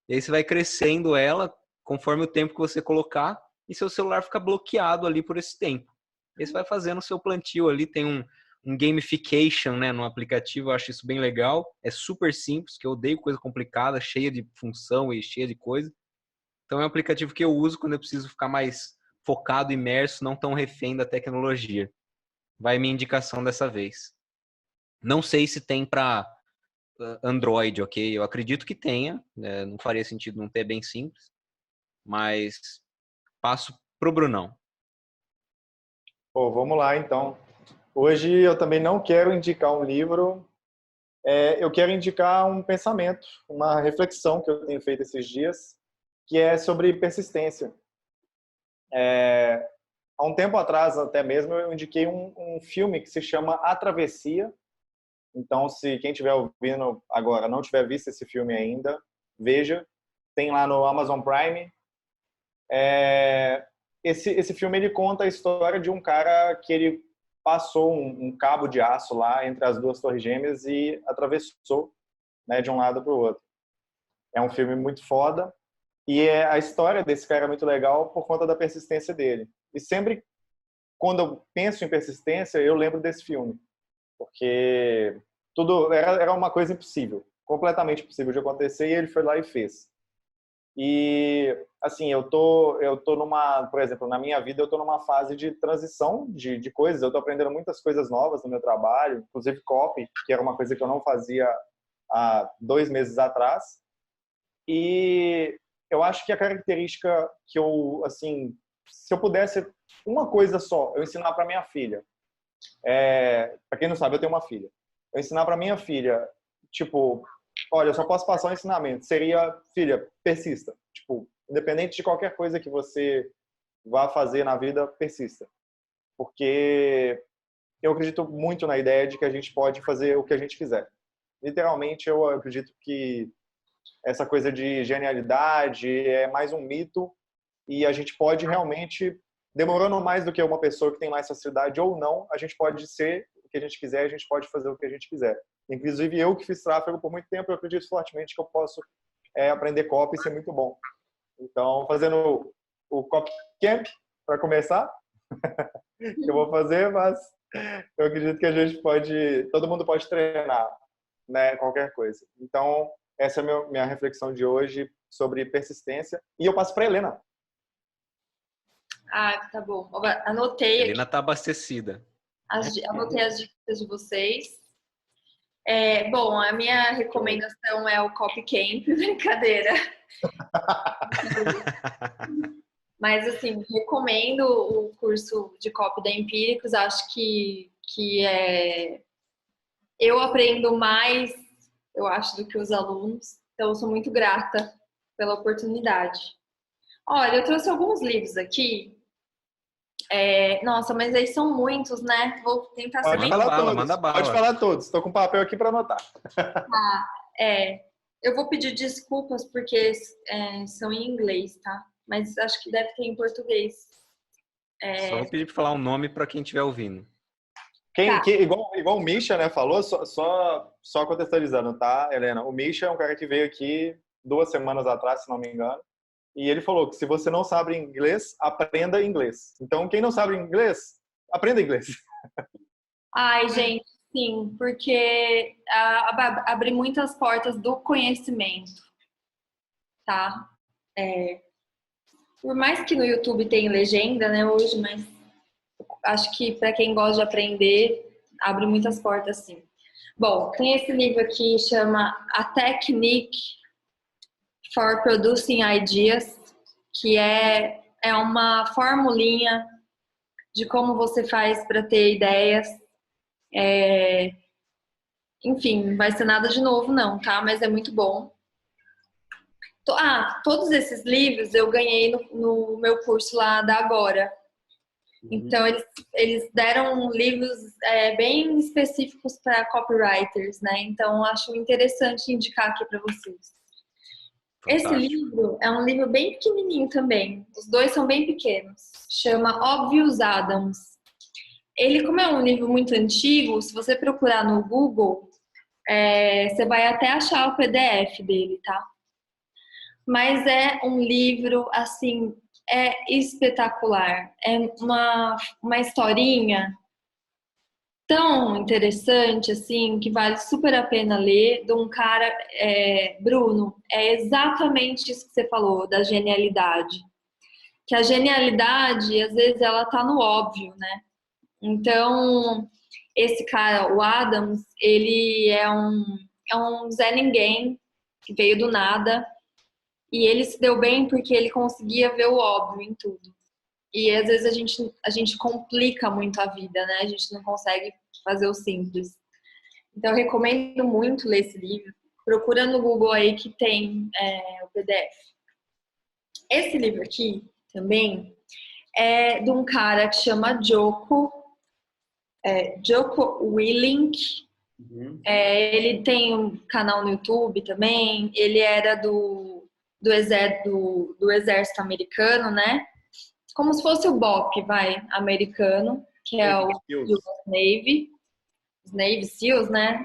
e aí você vai crescendo ela conforme o tempo que você colocar, e seu celular fica bloqueado ali por esse tempo. Aí você vai fazendo o seu plantio ali, tem um gamification, né, no aplicativo, eu acho isso bem legal. É super simples, que eu odeio coisa complicada, cheia de função e cheia de coisa. Então é um aplicativo que eu uso quando eu preciso ficar mais focado, imerso, não tão refém da tecnologia. Vai minha indicação dessa vez. Não sei se tem para Android, ok? Eu acredito que tenha, né? Não faria sentido não ter, é bem simples. Mas passo pro Brunão. Pô, vamos lá, então. Hoje eu também não quero indicar um livro, eu quero indicar um pensamento, uma reflexão que eu tenho feito esses dias, que é sobre persistência. Há um tempo atrás, até mesmo, eu indiquei um filme que se chama A Travessia. Então, se quem estiver ouvindo agora não tiver visto esse filme ainda, veja. Tem lá no Amazon Prime. Esse filme ele conta a história de um cara que ele passou um cabo de aço lá entre as duas torres gêmeas e atravessou, né, de um lado para o outro. É um filme muito foda e a história desse cara é muito legal por conta da persistência dele. E sempre quando eu penso em persistência, eu lembro desse filme, porque tudo era uma coisa impossível, completamente impossível de acontecer, e ele foi lá e fez. E, assim, eu tô numa, por exemplo, na minha vida, eu tô numa fase de transição de coisas. Eu tô aprendendo muitas coisas novas no meu trabalho, inclusive copy, que era uma coisa que eu não fazia há 2 meses atrás. E eu acho que a característica que eu, assim, se eu pudesse uma coisa só, eu ensinar para minha filha. Para quem não sabe, eu tenho uma filha. Eu ensinar para minha filha, tipo, olha, eu só posso passar um ensinamento. Seria, filha, persista. Tipo, independente de qualquer coisa que você vá fazer na vida, persista. Porque eu acredito muito na ideia de que a gente pode fazer o que a gente quiser. Literalmente, eu acredito que essa coisa de genialidade é mais um mito e a gente pode realmente, demorando mais do que uma pessoa que tem mais facilidade ou não, a gente pode ser o que a gente quiser, a gente pode fazer o que a gente quiser. Inclusive, eu que fiz tráfego por muito tempo, eu acredito fortemente que eu posso aprender copy e ser muito bom. Então, fazendo o Copy Camp, para começar, que eu vou fazer, mas eu acredito que a gente pode, todo mundo pode treinar, né, qualquer coisa. Então, essa é a minha reflexão de hoje sobre persistência. E eu passo para a Helena. Ah, tá bom. Anotei A Helena aqui. tá abastecida. Anotei as dicas de vocês. Bom, a minha recomendação é o Copy Camp, brincadeira. Mas, assim, recomendo o curso de copy da Empíricos. Acho que eu aprendo mais, eu acho, do que os alunos. Então, eu sou muito grata pela oportunidade. Olha, eu trouxe alguns livros aqui. Nossa, mas aí são muitos, né? Vou tentar ser Pode bem... falar todos. Manda bala. Pode falar todos. Estou com papel aqui para anotar. Eu vou pedir desculpas porque são em inglês, tá? Mas acho que deve ter em português. Só vou pedir para falar um nome para quem estiver ouvindo. Tá. Igual o Misha, né, falou, só contextualizando, tá, Helena? O Misha é um cara que veio aqui 2 semanas atrás, se não me engano, e ele falou que se você não sabe inglês, aprenda inglês. Então, quem não sabe inglês, aprenda inglês. Ai, gente, sim, porque abre muitas portas do conhecimento, tá? Por mais que no YouTube tem legenda, né, hoje, mas acho que para quem gosta de aprender, abre muitas portas, sim. Bom, tem esse livro aqui, chama A Technique for Producing Ideas, que é uma formulinha de como você faz para ter ideias. Enfim, não vai ser nada de novo, não, tá? Mas é muito bom. Todos esses livros eu ganhei no meu curso lá da Agora. Então, eles deram livros bem específicos para copywriters, né? Então, acho interessante indicar aqui para vocês. Fantástico. Esse livro é um livro bem pequenininho também. Os dois são bem pequenos. Chama Obvious Adams. Ele, como é um livro muito antigo, se você procurar no Google, você vai até achar o PDF dele, tá? Mas é um livro, assim, espetacular. É uma historinha tão interessante, assim, que vale super a pena ler, de um cara, Bruno, é exatamente isso que você falou, da genialidade. Que a genialidade, às vezes, ela tá no óbvio, né? Então, esse cara, o Adams, ele é um Zé Ninguém, que veio do nada, e ele se deu bem porque ele conseguia ver o óbvio em tudo. E às vezes a gente complica muito a vida, né? A gente não consegue fazer o simples. Então, eu recomendo muito ler esse livro. Procura no Google aí que tem o PDF. Esse livro aqui, também, é de um cara que chama Jocko Willink. Ele tem um canal no YouTube também. Ele era do exército americano, né? Como se fosse o BOP, americano, que é o US Navy, os Navy SEALs, né?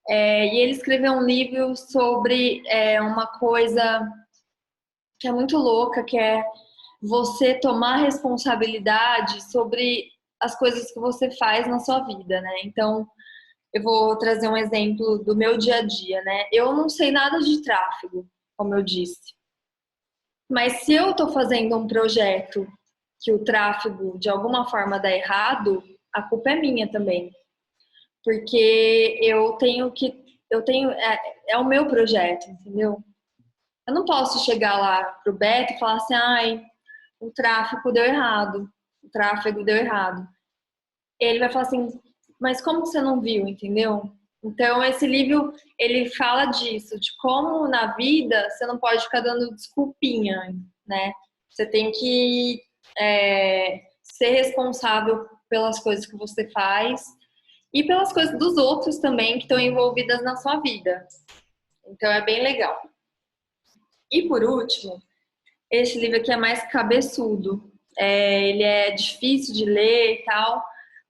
E ele escreveu um livro sobre uma coisa que é muito louca, que é você tomar responsabilidade sobre as coisas que você faz na sua vida, né? Então, eu vou trazer um exemplo do meu dia a dia, né? Eu não sei nada de tráfego, como eu disse. Mas se eu estou fazendo um projeto que o tráfego de alguma forma dá errado, a culpa é minha também. Porque é o meu projeto, entendeu? Eu não posso chegar lá pro Beto e falar assim, ai, o tráfego deu errado. O tráfego deu errado. Ele vai falar assim, mas como que você não viu, entendeu? Então, esse livro, ele fala disso, de como na vida você não pode ficar dando desculpinha, né? Você tem que ser responsável pelas coisas que você faz e pelas coisas dos outros também que estão envolvidas na sua vida. Então, é bem legal. E por último, esse livro aqui é mais cabeçudo. Ele é difícil de ler e tal,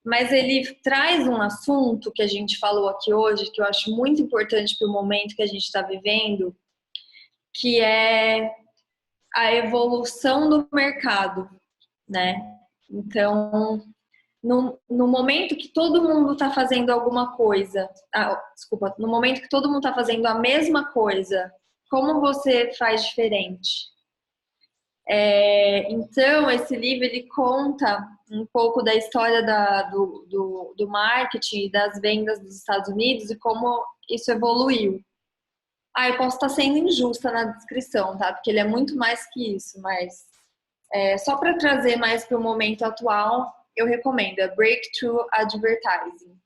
mas ele traz um assunto que a gente falou aqui hoje, que eu acho muito importante para o momento que a gente está vivendo, que é a evolução do mercado, né? Então, no momento que todo mundo está fazendo alguma coisa, no momento que todo mundo está fazendo a mesma coisa, como você faz diferente? Então, esse livro ele conta um pouco da história do marketing e das vendas dos Estados Unidos e como isso evoluiu. Eu posso estar sendo injusta na descrição, tá? Porque ele é muito mais que isso, mas só para trazer mais para o momento atual, eu recomendo. É Breakthrough Advertising.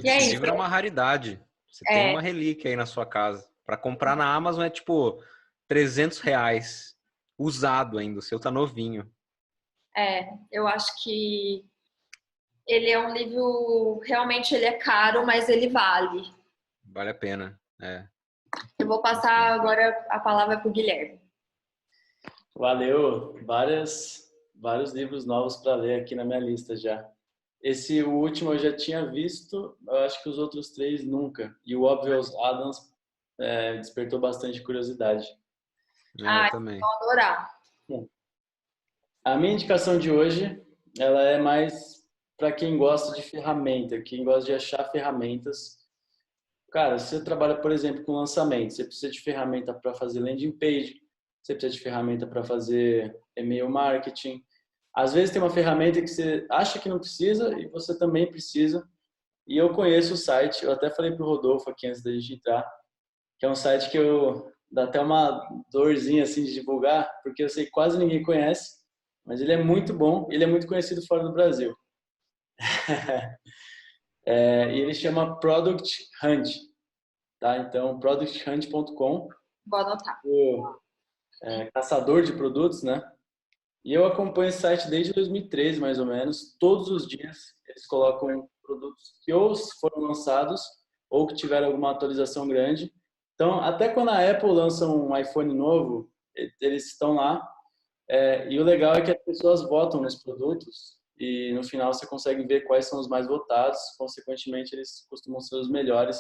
E é Esse isso. livro é uma raridade. Você tem uma relíquia aí na sua casa. Para comprar na Amazon é tipo R$300. Usado ainda, o seu tá novinho. Eu acho que ele é um livro, realmente ele é caro, mas ele vale. Vale a pena, Eu vou passar agora a palavra para o Guilherme. Valeu, vários livros novos para ler aqui na minha lista já. O último eu já tinha visto, eu acho que os outros 3 nunca. E o Obvious Adams despertou bastante curiosidade. Eu também. Vou adorar. A minha indicação de hoje, ela é mais para quem gosta de ferramenta, quem gosta de achar ferramentas. Cara, se você trabalha, por exemplo, com lançamento, você precisa de ferramenta para fazer landing page, você precisa de ferramenta para fazer e-mail marketing. Às vezes tem uma ferramenta que você acha que não precisa e você também precisa. E eu conheço o site, eu até falei pro Rodolfo aqui antes da gente entrar, que é um site que dá até uma dorzinha assim de divulgar, porque eu sei que quase ninguém conhece, mas ele é muito bom, ele é muito conhecido fora do Brasil. E ele chama Product Hunt, tá? Então, producthunt.com. Vou anotar. Caçador de produtos, né? E eu acompanho esse site desde 2013, mais ou menos. Todos os dias eles colocam produtos que ou foram lançados ou que tiveram alguma atualização grande. Então, até quando a Apple lança um iPhone novo, eles estão lá. E o legal é que as pessoas votam nos produtos e no final você consegue ver quais são os mais votados. Consequentemente, eles costumam ser os melhores.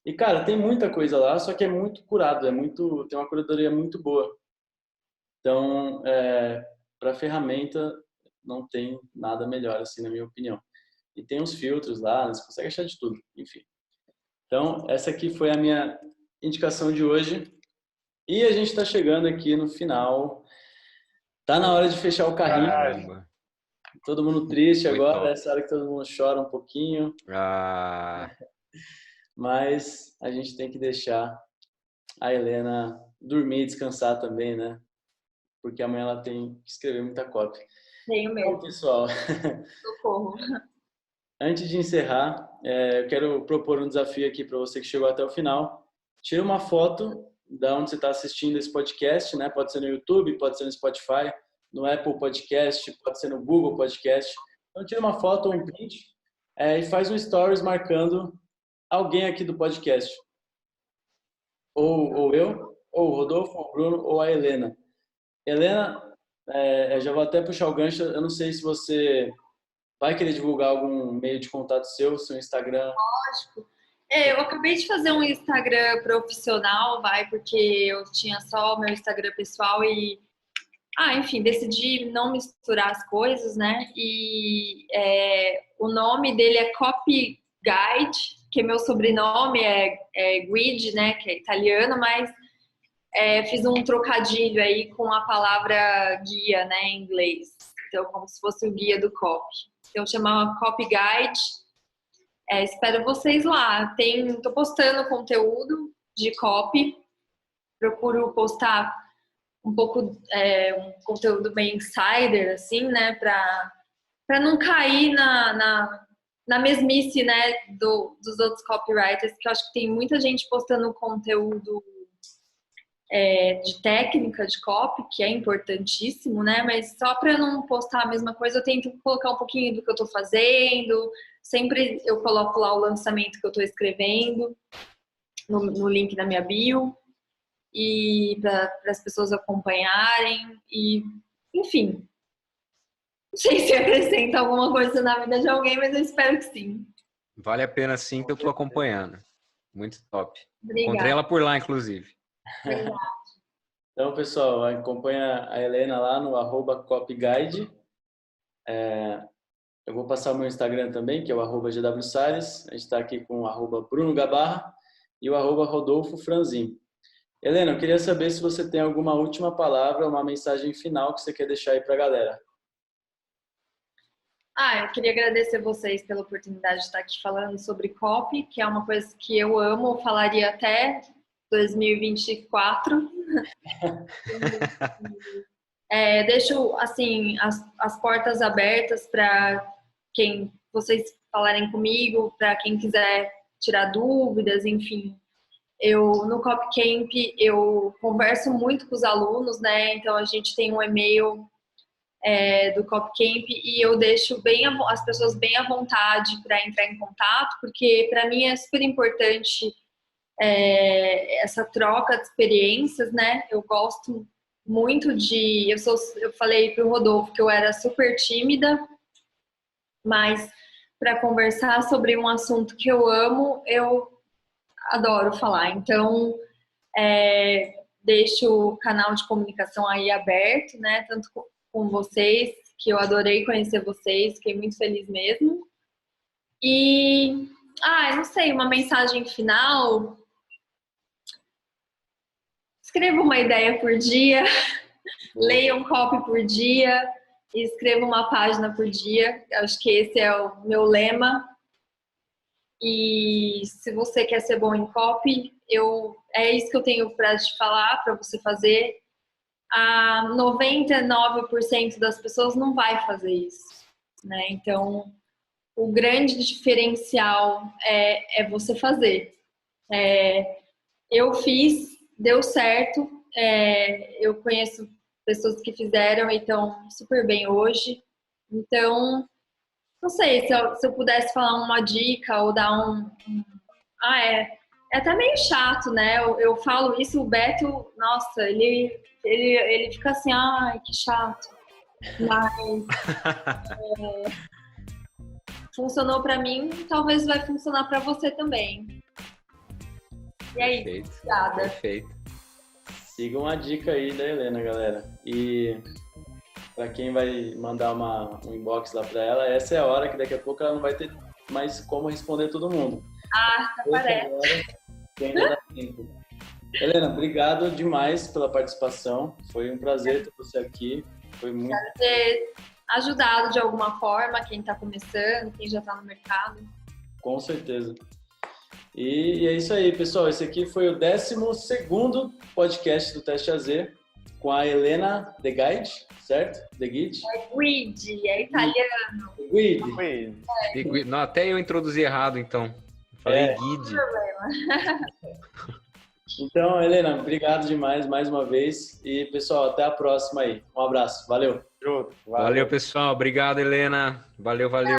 E, cara, tem muita coisa lá, só que é muito curado, tem uma curadoria muito boa. Então, para ferramenta, não tem nada melhor, assim, na minha opinião. E tem uns filtros lá, você consegue achar de tudo, enfim. Então, essa aqui foi a minha indicação de hoje. E a gente está chegando aqui no final. Tá na hora de fechar o carrinho. Caramba. Todo mundo triste Foi agora, top. essa hora que todo mundo chora um pouquinho. Mas a gente tem que deixar a Helena dormir e descansar também, né? Porque amanhã ela tem que escrever muita cópia. Tenho mesmo. Então, pessoal, Socorro. antes de encerrar, eu quero propor um desafio aqui para você que chegou até o final. Tira uma foto da onde você está assistindo esse podcast, né? Pode ser no YouTube, pode ser no Spotify, no Apple Podcast, pode ser no Google Podcast. Então, tira uma foto ou um print e faz um stories marcando alguém aqui do podcast. Ou eu, ou o Rodolfo, ou o Bruno, ou a Helena. Helena, já vou até puxar o gancho. Eu não sei se você vai querer divulgar algum meio de contato seu Instagram. Lógico. Eu acabei de fazer um Instagram profissional, porque eu tinha só o meu Instagram pessoal e, enfim, decidi não misturar as coisas, né? E o nome dele é Copy Guide, que meu sobrenome é Guide, né? Que é italiano, mas fiz um trocadilho aí com a palavra guia, né, em inglês. Então, como se fosse o guia do copy. Então, chamava Copy Guide. Espero vocês lá. Tô postando conteúdo de copy. Procuro postar um pouco, um conteúdo bem insider, assim, né, para não cair na mesmice, né, dos outros copywriters, que eu acho que tem muita gente postando conteúdo de técnica de copy, que é importantíssimo, né? Mas só para não postar a mesma coisa, eu tento colocar um pouquinho do que eu estou fazendo. Sempre eu coloco lá o lançamento que eu estou escrevendo no link da minha bio e para as pessoas acompanharem e, enfim. Não sei se acrescenta alguma coisa na vida de alguém, mas eu espero que sim. Vale a pena sim, que eu estou acompanhando. Muito top. Obrigada. Encontrei ela por lá, inclusive. Então, pessoal, acompanha a Helena lá no @copyguide. Eu vou passar o meu Instagram também, que é o @gwsalles. A gente está aqui com o @brunogabarra e o @rodolfofranzin. Helena, eu queria saber se você tem alguma última palavra, uma mensagem final que você quer deixar aí para a galera. Eu queria agradecer vocês pela oportunidade de estar aqui falando sobre copy, que é uma coisa que eu amo, falaria até 2024. Deixo assim as portas abertas para quem vocês falarem comigo, para quem quiser tirar dúvidas, enfim. No Copycamp eu converso muito com os alunos, né? Então a gente tem um e-mail do Copycamp e eu deixo as pessoas bem à vontade para entrar em contato, porque para mim é super importante essa troca de experiências, né? Eu gosto muito eu falei pro Rodolfo que eu era super tímida, mas para conversar sobre um assunto que eu amo, eu adoro falar. Então, deixo o canal de comunicação aí aberto, né? Tanto com vocês, que eu adorei conhecer vocês, fiquei muito feliz mesmo. E, eu não sei, uma mensagem final. Escreva uma ideia por dia, leia um copy por dia e escreva uma página por dia. Acho que esse é o meu lema. E se você quer ser bom em copy, é isso que eu tenho para te falar, para você fazer. 99% das pessoas não vai fazer isso, né? Então, o grande diferencial é você fazer. Eu fiz, deu certo. Eu conheço pessoas que fizeram e estão super bem hoje. Então, não sei, se eu pudesse falar uma dica ou dar é até meio chato, né? Eu falo isso, o Beto, nossa, ele fica assim, que chato. Mas funcionou pra mim, talvez vai funcionar pra você também. E aí, Perfeito. obrigada. Perfeito. Sigam a dica aí da Helena, galera. E para quem vai mandar um inbox lá para ela, essa é a hora que daqui a pouco ela não vai ter mais como responder todo mundo. Parece. Que ainda dá tempo. Helena, obrigado demais pela participação. Foi um prazer ter você aqui. Foi muito. Quero ter ajudado de alguma forma quem está começando, quem já está no mercado. Com certeza. E é isso aí, pessoal. Esse aqui foi o 12º podcast do Teste AZ com a Helena The Guide, certo? The Guide? Guide, é italiano. Guide. Não, até eu introduzi errado, então. Falei guide. Então, Helena, obrigado demais mais uma vez. E, pessoal, até a próxima aí. Um abraço. Valeu. Valeu, pessoal. Obrigado, Helena. Valeu.